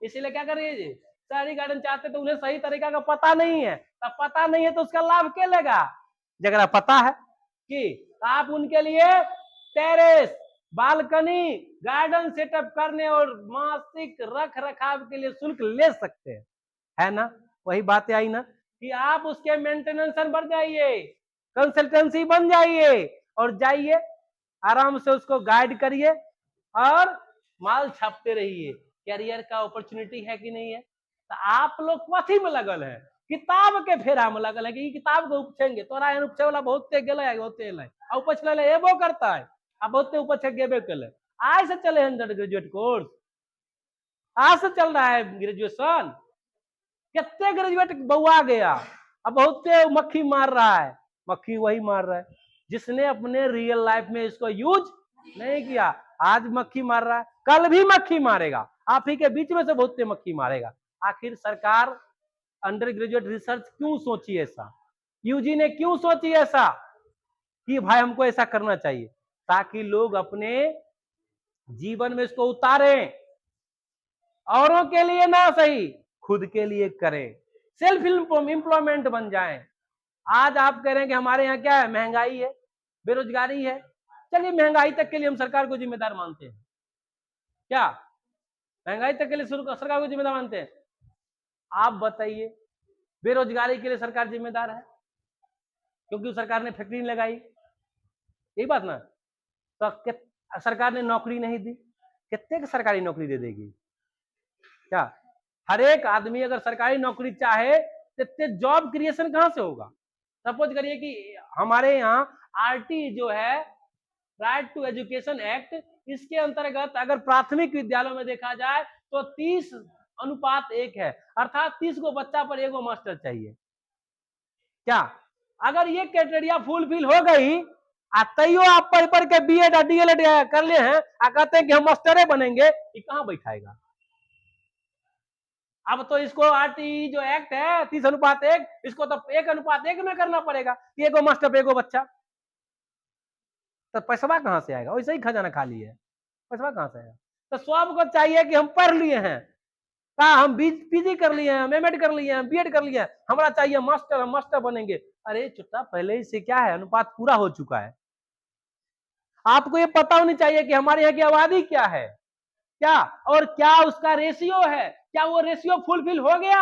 इसीलिए क्या करिए जी, शहरी गार्डन चाहते तो उन्हें सही तरीका का पता नहीं है, तब पता नहीं है तो उसका लाभ क्या लेगा? जगह पता है कि आप उनके लिए टेरेस, बालकनी, गार्डन सेटअप करने और मासिक रख रखाव के लिए शुल्क ले सकते हैं, है ना? वही बातें आई ना कि आप उसके मेंटेनेंस बन जाइए, कंसल्टेंसी बन जाइए और जाइए आराम से उसको गाइड करिए और माल छापते रहिए। कैरियर का अपॉर्चुनिटी है कि नहीं है? तो आप लोग कथी में लगल है? किताब के फेरा में लगल है कि किताब को उपछेंगे, तोरा एहन उपछे वाला बहुते गेले बहुते एले आ उपछले ले एबो करता है आ बहुते उपछे गेबे केले। आज से चले अंडर ग्रेजुएट कोर्स, आज से चल रहा है ग्रेजुएशन, कितने ग्रेजुएट बउआ गया, अब बहुते मक्खी मार रहा है। मक्खी वही मार रहा है जिसने अपने रियल लाइफ में इसको यूज नहीं किया। आज मक्खी मार रहा है, कल भी मक्खी मारेगा, आप ही के बीच में से बहुते मक्खी मारेगा। आखिर सरकार अंडर ग्रेजुएट रिसर्च क्यों सोची ऐसा, यूजी ने क्यों सोची ऐसा कि भाई हमको ऐसा करना चाहिए, ताकि लोग अपने जीवन में इसको उतारें, औरों के लिए ना सही खुद के लिए करें, सेल्फ एम्प्लॉयमेंट बन जाएं। आज आप कह रहे हैं कि हमारे यहाँ क्या है, महंगाई है, बेरोजगारी है, चलिए महंगाई तक के लिए हम सरकार को जिम्मेदार मानते हैं, क्या महंगाई तक के लिए सरकार को जिम्मेदार मानते हैं? आप बताइए, बेरोजगारी के लिए सरकार जिम्मेदार है क्योंकि सरकार ने फैक्ट्री नहीं लगाई, यही बात ना? तो सरकार ने नौकरी नहीं दी, कितने सरकारी नौकरी दे देगी? क्या हर एक आदमी अगर सरकारी नौकरी चाहे तो जॉब क्रिएशन कहां से होगा? सपोज करिए कि हमारे यहाँ आरटी जो है, राइट टू एजुकेशन एक्ट, इसके अंतर्गत अगर प्राथमिक विद्यालयों में देखा जाए तो 30:1 है, अर्थात 30 को बच्चा पर एगो मास्टर चाहिए। क्या अगर ये क्राइटेरिया फुलफिल हो गई तैयो आप पढ़ पढ़ के बीएड और डीएलएड कर ले हैं कहते हैं कि हम मास्टरे बनेंगे, ये कहां बैठाएगा? अब तो इसको आरटी जो एक्ट है 30:1, इसको तो 1:1 में करना पड़ेगा, एगो मास्टर पे एगो बच्चा, तो पैसा कहां से आएगा? वैसे ही खजाना खाली है, पैसा कहां से आएगा? तो सबको चाहिए कि हम पढ़ लिए हैं, कहा हम पीजी कर लिए हैं, एमएड कर लिए हैं, बीएड कर लिए हैं, हमारा चाहिए मास्टर, हम मास्टर बनेंगे। अरे चुट्टा, पहले ही से क्या है, अनुपात पूरा हो चुका है। आपको ये पता होनी चाहिए कि हमारे यहाँ की आबादी क्या है, क्या और क्या उसका रेशियो है, क्या वो रेशियो फुलफिल हो गया?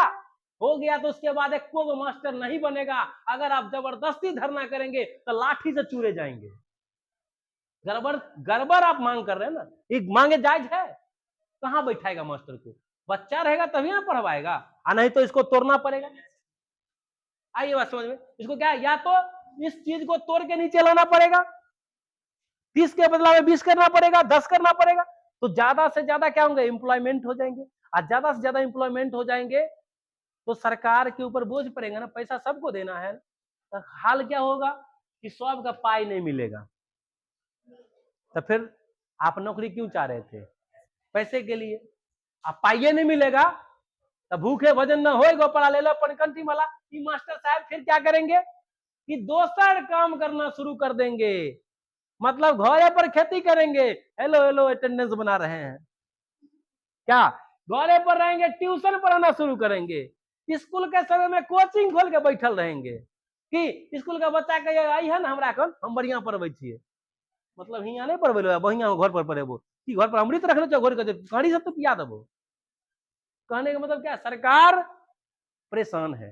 हो गया तो उसके बाद एक को मास्टर नहीं बनेगा। अगर आप जबरदस्ती धरना करेंगे तो लाठी से चूरे जाएंगे। गड़बड़ गड़बड़ आप मांग कर रहे हैं ना, एक मांगे जायज है? कहां बैठाएगा मास्टर को? बच्चा रहेगा तभी ना पढ़वाएगा, नहीं तो इसको तोड़ना पड़ेगा। आइए बात समझ में, इसको क्या या तो इस चीज को तोड़ के नीचे लाना पड़ेगा, 30 के बदला में 20 करना पड़ेगा, 10 करना पड़ेगा, तो ज्यादा से ज्यादा क्या होंगे, एम्प्लॉयमेंट हो जाएंगे। और ज्यादा से ज्यादा एम्प्लॉयमेंट हो जाएंगे तो सरकार के ऊपर बोझ पड़ेगा ना, पैसा सबको देना है। तो हाल क्या होगा कि सब का पाई नहीं मिलेगा। तो फिर आप नौकरी क्यों चाह रहे थे? पैसे के लिए। अब पाइए नहीं मिलेगा तो भूखे भजन न होएगा, पढ़ा ले लो पनकंठी वाला। कि मास्टर साहब फिर क्या करेंगे कि दोसर काम करना शुरू कर देंगे, मतलब घोड़े पर खेती करेंगे, हेलो हेलो अटेंडेंस बना रहे हैं, क्या घोड़े पर रहेंगे, ट्यूशन पढ़ाना शुरू करेंगे, स्कूल के समय में कोचिंग खोल के बैठल रहेंगे कि स्कूल का बच्चा कहे आई है ना हमरा कन हम बढ़िया पढ़बै छियै, मतलब हियाँ नहीं पढ़बै बढ़िया घर पर पढ़ेबो कि घर पर अमृत रखले छो घोर के कहानी सब तो पिया देबो। कहने का मतलब क्या, सरकार परेशान है,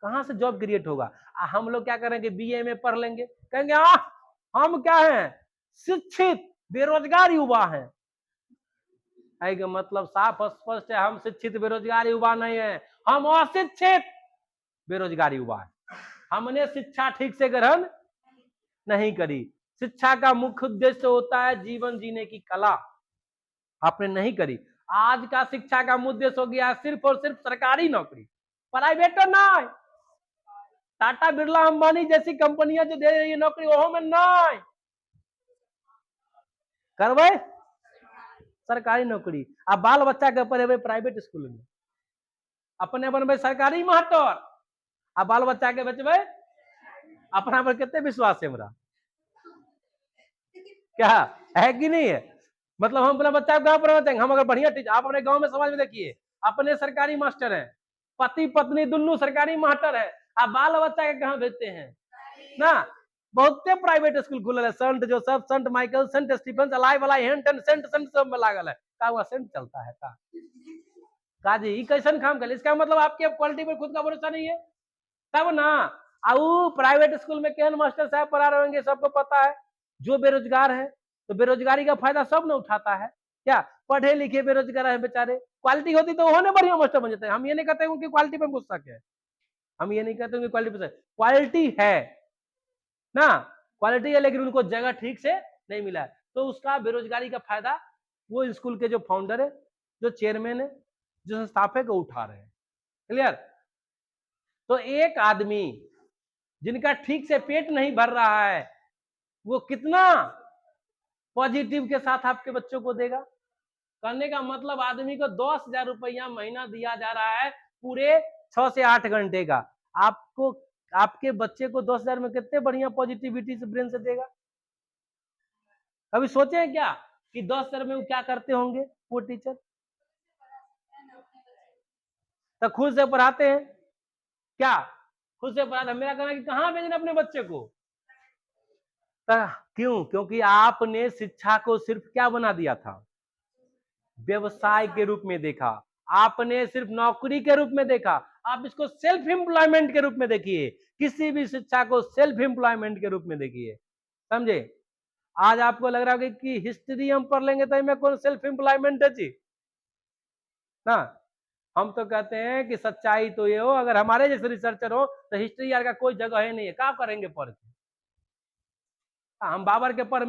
कहां से जॉब क्रिएट होगा? हम लोग क्या करेंगे, बीए में पढ़ लेंगे, कहेंगे हम क्या हैं, शिक्षित बेरोजगार युवा हैं। मतलब साफ स्पष्ट है, हम शिक्षित बेरोजगार युवा नहीं है, हम अशिक्षित बेरोजगार युवा है। हमने शिक्षा ठीक से ग्रहण नहीं करी। शिक्षा का मुख्य उद्देश्य होता है जीवन जीने की कला, आपने नहीं करी। आज का शिक्षा का उद्देश्य हो गया सिर्फ और सिर्फ सरकारी नौकरी, प्राइवेट नहीं। टाटा बिरला अंबानी जैसी कंपनियां जो दे रही है नौकरी, वो में नहीं करवे सरकारी नौकरी। अब बाल बच्चा के पढ़े प्राइवेट स्कूल में, अपने बनबे सरकारी मास्टर, अब बाल बच्चा के बचबे अपना पर कितने विश्वास है हमरा, क्या है कि नहीं है? मतलब हम अपना बच्चा को गाँव पढ़ाना चाहेंगे, हम अगर बढ़िया टीचर, आप अपने गांव में समाज में देखिए, अपने सरकारी मास्टर हैं, पति पत्नी दोनों सरकारी मास्टर है, आप बाल बच्चा के कहाँ भेजते हैं ना? बहुत प्राइवेट स्कूल खुलल है, saint Joseph, saint Michael, saint Stephen, अलाई वलाई हेंटन सेंट सेंट सब में लागल है, का हुआ सेंट चलता है का जी? ये कैसन काम कर, इसका मतलब आपके क्वालिटी पर खुद का भरोसा नहीं है तब ना। आउ प्राइवेट स्कूल में केहन मास्टर साहब पढ़ा रहे होंगे सबको पता है, जो बेरोजगार है तो बेरोजगारी का फायदा सब ने उठाता है, क्या पढ़े लिखे बेरोजगार है बेचारे, क्वालिटी होती तो उन्होंने बढ़िया मास्टर बन जाते हैं। हम ये नहीं कहते उनकी क्वालिटी पे गुस्सा क्या है, हम ये नहीं कहते उनकी क्वालिटी पे, क्वालिटी है ना, क्वालिटी है, लेकिन उनको जगह ठीक से नहीं मिला है, तो उसका बेरोजगारी का फायदा वो स्कूल के जो फाउंडर है, जो चेयरमैन है, जो संस्थापक है, उठा रहे हैं। क्लियर? तो एक आदमी जिनका ठीक से पेट नहीं भर रहा है, वो कितना पॉजिटिव के साथ आपके बच्चों को देगा? करने का मतलब आदमी को 10,000 रुपया महीना दिया जा रहा है पूरे 6 से 8 घंटे का, आपको आपके बच्चे को 10,000 में कितने बढ़िया पॉजिटिविटी से ब्रेन से देगा? कभी सोचे हैं क्या कि 10,000 में वो क्या करते होंगे वो टीचर? तो खुद से पढ़ाते हैं क्या? खुद से पढ़ाते हैं। मेरा कहना है कि कहाँ भेजना अपने बच्चे को? क्यों? क्योंकि आपने शिक्षा को सिर्फ क्या बना दिया था? व्यवसाय के रूप में देखा, आपने सिर्फ नौकरी के रूप में देखा। आप इसको सेल्फ एम्प्लॉयमेंट के रूप में देखिए, किसी भी शिक्षा को सेल्फ एम्प्लॉयमेंट के रूप में देखिए, समझे? आज आपको लग रहा है कि हिस्ट्री हम पढ़ लेंगे तो हमें कौन सेल्फ एम्प्लॉयमेंट है जी ना? हम तो कहते हैं कि सच्चाई तो ये हो, अगर हमारे जैसे रिसर्चर हो तो हिस्ट्री यार का कोई जगह ही नहीं है, क्या करेंगे पढ़ के? हम बाबर के बारे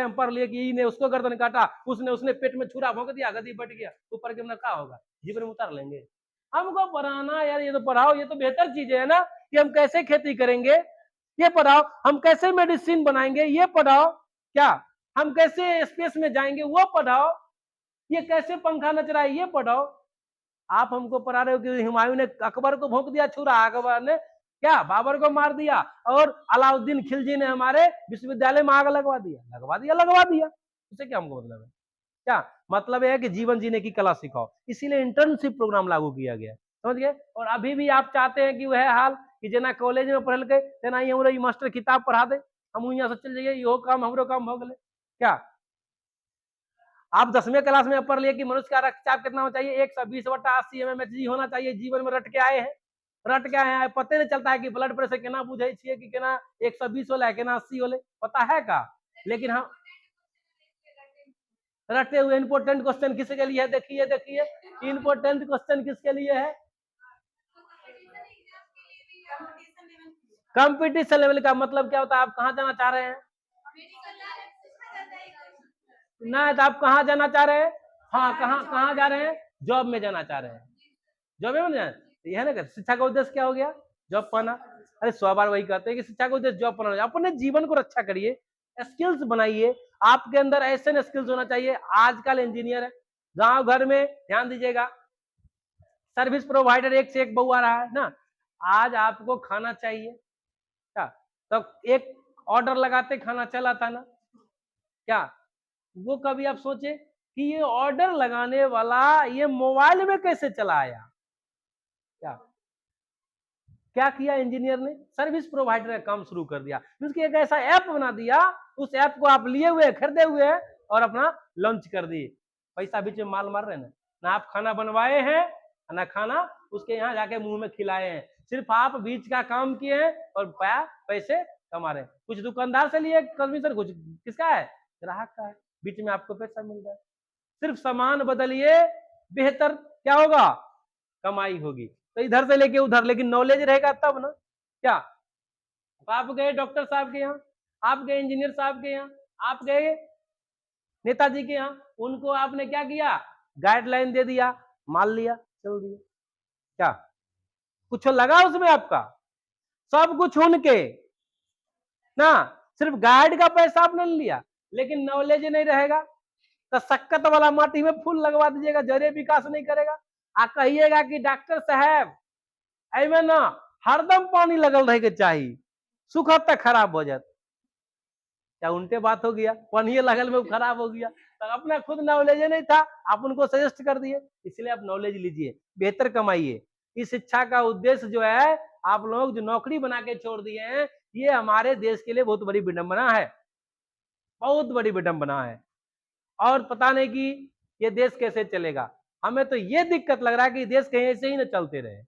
में पढ़ लिए कि ने उसको गर्दन काटा, उसने पेट में छुरा भोंक दिया, गदी बट गया, ऊपर के क्या होगा? जीवन में उतार लेंगे। हमको पढ़ाना यार, ये तो पढ़ाओ, ये तो बेहतर चीजें है ना, कि हम कैसे खेती करेंगे ये पढ़ाओ, हम कैसे मेडिसिन बनाएंगे ये पढ़ाओ, क्या हम कैसे स्पेस में जाएंगे वो पढ़ाओ, ये कैसे पंखा नच रहा है ये पढ़ाओ। आप हमको पढ़ा रहे हो कि हुमायूं ने अकबर को भोंक दिया छुरा, अकबर ने क्या बाबर को मार दिया, और अलाउद्दीन खिलजी ने हमारे विश्वविद्यालय में आग लगवा दिया, लगवा दिया। उसे क्या हमको मतलब है? क्या मतलब है कि जीवन जीने की कला सिखाओ, इसीलिए इंटर्नशिप प्रोग्राम लागू किया गया, समझ गए? और अभी भी आप चाहते हैं कि वह हाल कि जना कॉलेज में पढ़ल के तेना ही हमरा मास्टर किताब पढ़ा दे, हम यहाँ से चल जाइए, यो काम हमरो काम हो गए। क्या आप 10वीं क्लास में पढ़ लिए कि मनुष्य का रक्तचाप कितना होना चाहिए? 120/80 mmHg होना चाहिए, जीवन में रट के आए हैं, रट के आए हैं, पता नहीं चलता है कि ब्लड प्रेशर केना बुझे छे कि केना 120 होला केना 80 होले, पता है का? लेकिन हम रटे हुए इंपोर्टेंट क्वेश्चन किसके लिए है? देखिए देखिए, इंपोर्टेंट क्वेश्चन किसके लिए है? कंपटीशन लेवल का मतलब क्या होता है? आप कहाँ जाना चाह रहे हैं? ना तो आप कहाँ जाना चाह रहे हैं? हाँ, कहाँ जा रहे हैं? जॉब में जाना चाह रहे हैं, जॉब में जाना, यह है ना? शिक्षा का उद्देश्य क्या हो गया? जॉब पाना। अरे 100 बार वही कहते हैं कि शिक्षा का उद्देश्य जॉब पाना। अपने जीवन को रक्षा करिए, स्किल्स बनाइए, आपके अंदर ऐसे स्किल्स होना चाहिए। आजकल इंजीनियर है, गांव घर में ध्यान दीजिएगा, सर्विस प्रोवाइडर एक से एक बहु आ रहा है ना। आज आपको खाना चाहिए क्या, तो एक ऑर्डर लगाते खाना चला था ना, क्या वो कभी आप सोचे कि ये ऑर्डर लगाने वाला ये मोबाइल में कैसे चला आया? क्या किया इंजीनियर ने? सर्विस प्रोवाइडर का काम शुरू कर दिया, उसकी एक ऐसा ऐप बना दिया, उस ऐप को आप लिए हुए खरीदे हुए हैं और अपना लॉन्च कर दिए, पैसा बीच में माल मार रहे हैं ना आप खाना बनवाए हैं ना खाना उसके यहाँ जाके मुंह में खिलाए हैं, सिर्फ आप बीच का काम किए हैं और पैसे कमा रहे हैं। कुछ दुकानदार से लिए कमीशन, कुछ किसका है? ग्राहक का है, बीच में आपको पैसा मिल रहा है। सिर्फ सामान बदलिए, बेहतर क्या होगा? कमाई होगी। तो इधर से लेके उधर, लेकिन नॉलेज रहेगा तब ना। क्या आप गए डॉक्टर साहब के यहाँ, आप गए इंजीनियर साहब के यहाँ, आप गए नेताजी के यहाँ, उनको आपने क्या किया? गाइडलाइन दे दिया, मान लिया, चल दिया। क्या कुछ लगा उसमें आपका? सब कुछ उनके ना, सिर्फ गाइड का पैसा आपने लिया, लेकिन नॉलेज नहीं रहेगा तो शक्कत वाला माटी में फूल लगवा दीजिएगा, जड़े विकास नहीं करेगा। आ कहिएगा कि डॉक्टर साहब एमे ना हरदम पानी लगल रहे के चाहिए, सुखद तक खराब हो जात। क्या उल्टे बात हो गया, पानी लगल में खराब हो गया। तो अपना खुद नॉलेज नहीं था, आप उनको सजेस्ट कर दिए। इसलिए आप नॉलेज लीजिए, बेहतर कमाइए। इस शिक्षा का उद्देश्य जो है, आप लोग जो नौकरी बना के छोड़ दिए हैं, ये हमारे देश के लिए बहुत बड़ी विडंबना है, बहुत बड़ी विडंबना है। और पता नहीं कि ये देश कैसे चलेगा। हमें तो ये दिक्कत लग रहा है कि देश कहीं ऐसे ही ना चलते रहे,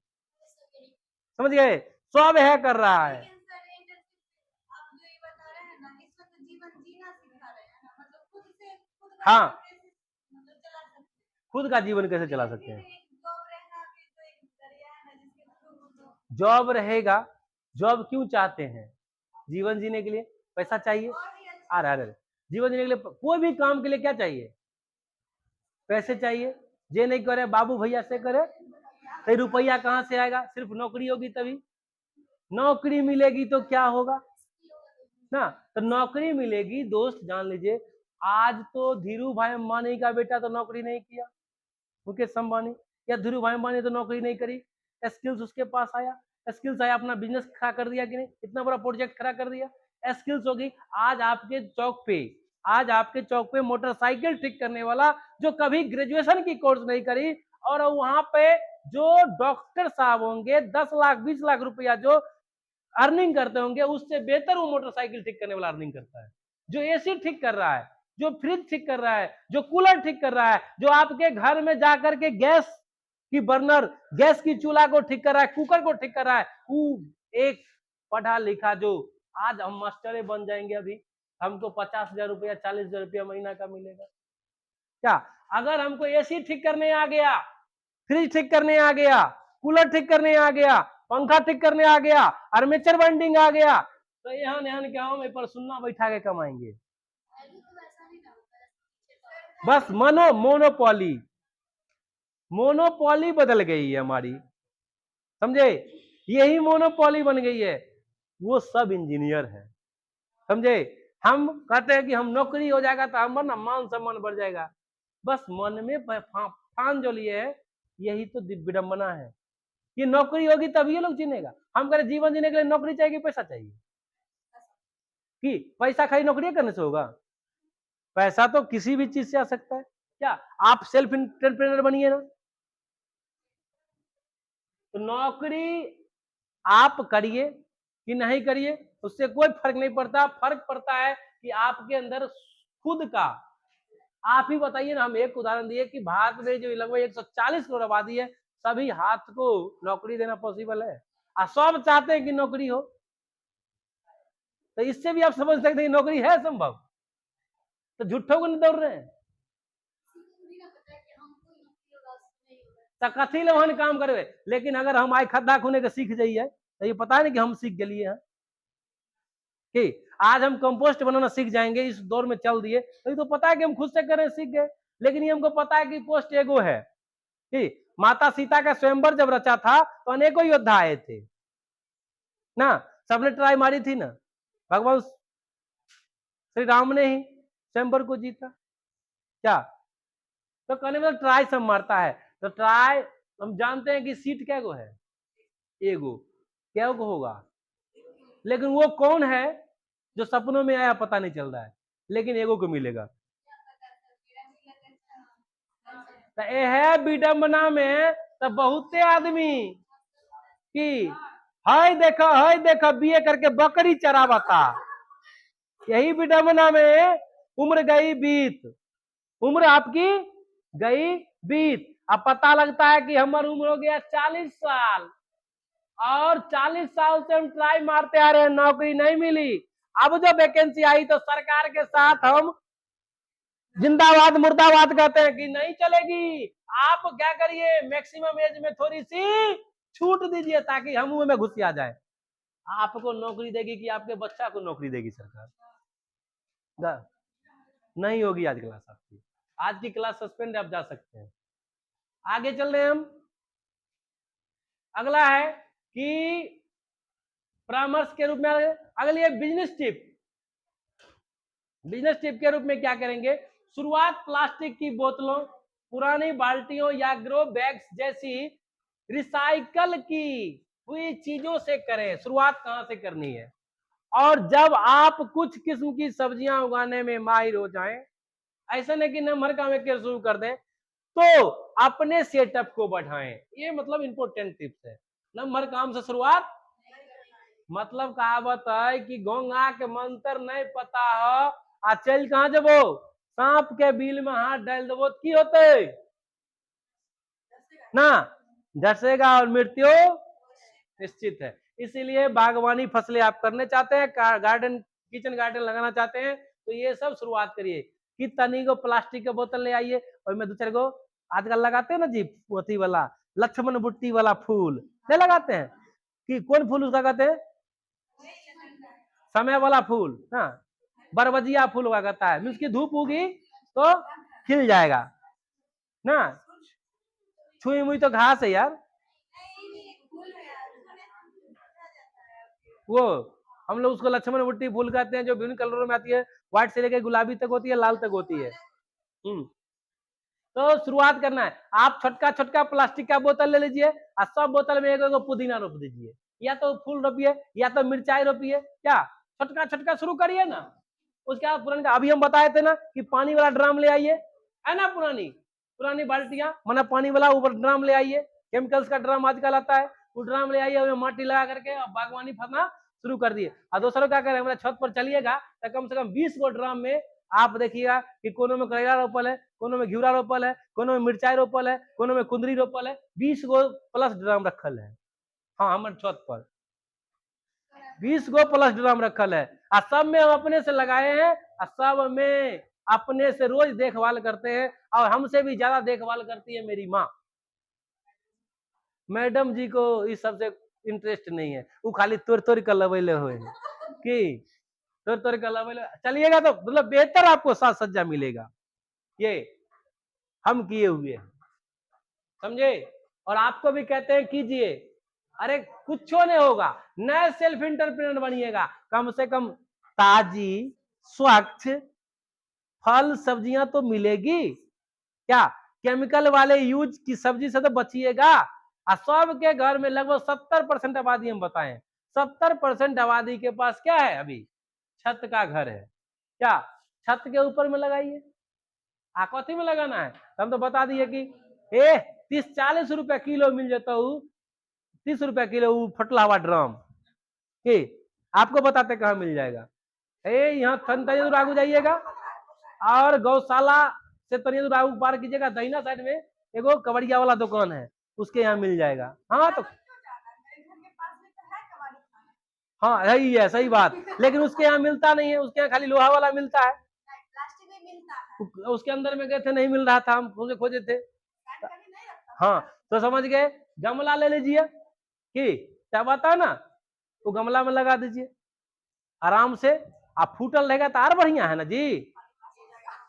समझ गए, सब है कर रहा है। हाँ, खुद का जीवन कैसे चला सकते हैं। जॉब रहेगा, जॉब क्यों चाहते हैं, जीवन जीने के लिए पैसा चाहिए। आ रहा है, जीवन जीने के लिए कोई भी काम के लिए क्या चाहिए, पैसे चाहिए। जे नहीं करे बाबू भैया से करे तो रुपया कहाँ से आएगा, सिर्फ नौकरी होगी तभी। नौकरी मिलेगी तो क्या होगा ना, तो नौकरी मिलेगी। दोस्त जान लीजिए, आज तो धीरू भाई अंबानी का बेटा तो नौकरी नहीं किया, मुकेश अंबानी या धीरू भाई अंबानी तो नौकरी नहीं करी। स्किल्स उसके पास आया, स्किल्स आया, अपना बिजनेस खड़ा कर दिया कि नहीं, इतना बड़ा प्रोजेक्ट खड़ा कर दिया, स्किल्स होगी। आज आपके चौक पे, आज आपके चौक पे मोटरसाइकिल ठीक करने वाला जो कभी ग्रेजुएशन की कोर्स नहीं करी, और वहां पे जो डॉक्टर साहब होंगे 10 लाख 20 लाख रुपया जो अर्निंग करते होंगे, उससे बेहतर वो मोटरसाइकिल ठीक करने वाला अर्निंग करता है। जो एसी ठीक कर रहा है, जो फ्रिज ठीक कर रहा है, जो कूलर ठीक कर रहा है, जो आपके घर में जाकर के गैस की बर्नर, गैस की चूल्हा को ठीक कर रहा है, कुकर को ठीक कर रहा है, वो एक पढ़ा लिखा जो, आज हम मास्टरे बन जाएंगे, अभी हमको 50,000 रुपया 40,000 रुपया महीना का मिलेगा क्या। अगर हमको एसी ठीक करने आ गया, फ्रिज ठीक करने आ गया, कूलर ठीक करने आ गया, पंखा ठीक करने आ गया, आर्मेचर बाइंडिंग आ गया, तो यहाँ नहन गाँव में पर सुन्ना बैठा के कमाएंगे। बस मोनोपॉली, मोनोपॉली बदल गई है हमारी, समझे, यही मोनोपॉली बन गई है। वो सब इंजीनियर है, समझे। हम कहते हैं कि हम नौकरी हो जाएगा तो हम ना मान सम्मान बढ़ जाएगा, बस मन में फान जो लिए है, यही तो विडंबना है कि नौकरी होगी तब ये लोग जीनेगा। हम कह रहे जीवन जीने के लिए नौकरी चाहिए, पैसा चाहिए, कि पैसा खाली नौकरी करने से होगा। पैसा तो किसी भी चीज से आ सकता है, क्या आप सेल्फ एंटरप्रेन्योर बनिए ना। तो नौकरी आप करिए कि नहीं करिए, उससे कोई फर्क नहीं पड़ता। फर्क पड़ता है कि आपके अंदर खुद का, आप ही बताइए ना। हम एक उदाहरण दिए कि भारत में जो लगभग 140 करोड़ आबादी है, सभी हाथ को नौकरी देना पॉसिबल है, और सब चाहते हैं कि नौकरी हो। तो इससे भी आप समझ सकते हैं नौकरी है संभव, तो झूठों को नहीं दौड़ रहे हैं। तो कथी लोहन काम करवे, लेकिन अगर हम आए खद्दा खुने के सीख जाइए तो ये पता नहीं कि हम सीख गए हैं कि आज हम कंपोस्ट बनाना सीख जाएंगे, इस दौर में चल दिए, तो ये तो पता है कि हम खुद से करें सीख गए। लेकिन ये हमको पता है कि पोस्ट एगो है कि माता सीता का स्वयंवर जब रचा था तो अनेकों योद्धा आए थे ना, सबने ट्राई मारी थी ना, भगवान श्री राम ने ही स्वयंवर को जीता क्या। तो कहने मतलब ट्राई सब मारता है, तो ट्राई हम जानते हैं कि सीट क्या गो है, एगो, क्या गो होगा, लेकिन वो कौन है जो सपनों में आया पता नहीं चल रहा है, लेकिन एगो को मिलेगा। तो ये है विडंबना में तो बहुते आदमी की हाय देखो बीए करके बकरी चरावा था, यही विडंबना में उम्र गई बीत, उम्र आपकी गई बीत। अब पता लगता है कि हमारी उम्र हो गया 40 साल, और 40 साल से हम ट्राई मारते आ रहे हैं, नौकरी नहीं मिली। अब जो वैकेंसी आई तो सरकार के साथ हम जिंदाबाद मुर्दाबाद कहते हैं कि नहीं चलेगी। आप क्या करिए, मैक्सिमम एज में थोड़ी सी छूट दीजिए ताकि हम में घुसिया जाए। आपको नौकरी देगी कि आपके बच्चा को नौकरी देगी सरकार, नहीं होगी। आज क्लास आपकी, आज की क्लास सस्पेंड, आप जा सकते हैं। आगे चल रहे हैं हम। अगला है कि परामर्श के रूप में अगली है बिजनेस टिप। बिजनेस टिप के रूप में क्या करेंगे, शुरुआत प्लास्टिक की बोतलों पुरानी बाल्टियों या ग्रो बैग्स जैसी रिसाइकल की हुई चीजों से करें। शुरुआत कहां से करनी है? और जब आप कुछ किस्म की सब्जियां उगाने में माहिर हो जाएं, ऐसा नहीं कि नंबर का में शुरू कर दें, तो अपने सेटअप को बढ़ाएं। ये मतलब इंपॉर्टेंट टिप्स है। नंबर काम से शुरुआत मतलब कहावत है कि गोंगा के मंत्र नहीं पता हो आ चल कहां जबो सांप के बिल में हाथ डाल देवो की होते ना, झसेगा और मृत्यु निश्चित है। इसीलिए बागवानी फसलें आप करने चाहते हैं, गार्डन किचन गार्डन लगाना चाहते हैं, तो ये सब शुरुआत करिए कि तनी को प्लास्टिक के बोतल ले आइए और मैं दो चार को आजकल लगाते हैं ना जी पोथी वाला लक्ष्मण बुट्टी वाला फूल नहीं लगाते हैं कि कौन फूल उसका कहते हैं? समय वाला फूल ना, बरबजिया फूल उगाता है, उसकी धूप होगी तो खिल जाएगा ना। छुई मुई तो घास है यार, वो हम लोग उसको लक्ष्मण बुट्टी फूल कहते हैं, जो विभिन्न कलरों में आती है, व्हाइट से लेकर गुलाबी तक होती है, लाल तक होती है। तो शुरुआत करना है, आप छोटका छोटका प्लास्टिक का बोतल ले लीजिए और सब बोतल में एक पुदीना रोप दीजिए, या तो फूल रोपिए या तो मिर्चाई रोपिए, क्या छोटका छोटका शुरू करिए ना। उसके बाद पुरानी अभी हम बताए थे ना कि पानी वाला ड्राम ले आइए, है ना, पुरानी पुरानी बाल्टियां माना पानी वाला ऊपर ड्राम ले आइए, केमिकल्स का ड्राम आजकल आता है, वो ड्राम ले आइए, माटी लगा करके और बागवानी फसना शुरू कर दिए। और दूसरों क्या करें, हमारे छत पर चलिएगा तो कम से कम 20 गो ड्राम में आप देखिएगा कि कोनो में करेला रोपल है, कोनो में घिउरा रोपल है, कोनो में मिर्चाई रोपल है, कोनो में कुंदरी रोपल है, 20 गो प्लस ड्राम रखल है। हाँ हमारे छत पर 20 गो प्लस ड्राम रखल है, और सब में हम अपने से लगाए हैं, और सब में अपने से रोज देखभाल करते हैं, और हमसे भी ज्यादा देखभाल करती है मेरी माँ। मैडम जी को इस सबसे इंटरेस्ट नहीं है, वो खाली तोड़ तोड़ कर लवेले हुए हैं कि तोड़ तोड़ कर लवेले। चलिएगा तो मतलब बेहतर आपको साज सज्जा मिलेगा, ये हम किए हुए हैं, समझे। और आपको भी कहते हैं कीजिए, अरे कुछ नहीं होगा, नए सेल्फ इंटरप्रेन्योर बनिएगा, कम से कम ताजी स्वच्छ फल सब्जियां तो मिलेगी, क्या केमिकल वाले यूज की सब्जी से तो बचिएगा। सबके घर में लगभग 70% आबादी हम बताएं, 70% आबादी के पास क्या है अभी? छत का घर है, क्या छत के ऊपर में लगाइए। कथी में लगाना है? हम तो बता दिए कि 30-40 रुपया किलो मिल जाता हूँ, 30 रुपया किलो फटला हुआ ड्रम कि आपको बताते कहाँ मिल जाएगा। यहाँ तनी दूर आगू जाइएगा और गौशाला से तनी दूर आगू पार कीजिएगा, दहिना साइड में एगो कबड़िया वाला दुकान है, उसके यहाँ मिल जाएगा। हाँ तो हाँ यही है, सही बात, लेकिन उसके यहाँ मिलता नहीं है, उसके यहाँ खाली लोहा वाला मिलता है, उसके अंदर में गए थे नहीं मिल रहा था, हम उसे खोजे थे। हाँ तो समझ गए, गमला ले लीजिए कि क्या बात है ना, वो गमला में लगा दीजिए आराम से, आप फूटल रहेगा तो और बढ़िया है ना जी,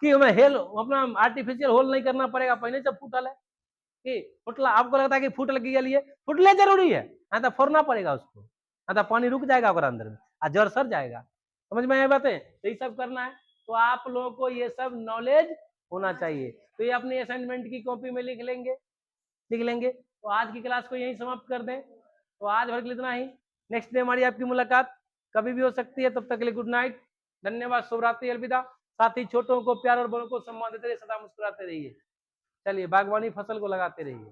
कि हमें हेल अपना आर्टिफिशियल होल नहीं करना पड़ेगा, पहले से फूटल है कि फुटला, आपको लगता है कि फूटल के लिए फुटले जरूरी है, तो फोड़ना पड़ेगा उसको, तो पानी रुक जाएगा अंदर में और जड़ सर जाएगा। समझ में आए बातें? तो ये सब करना है, तो आप लोगों को ये सब नॉलेज होना चाहिए। तो ये अपनी असाइनमेंट की कॉपी में लिख लेंगे। तो आज की क्लास को यहीं समाप्त कर दें। तो आज भर के लिए इतना ही, नेक्स्ट डे हमारी आपकी मुलाकात कभी भी हो सकती है, तब तक के लिए गुड नाइट, धन्यवाद, शुभ रात्रि, अलविदा। साथ ही छोटों को प्यार और बड़ों को सम्मान देते रहिए, सदा मुस्कुराते रहिए। चलिए बागवानी फसल को लगाते रहिए।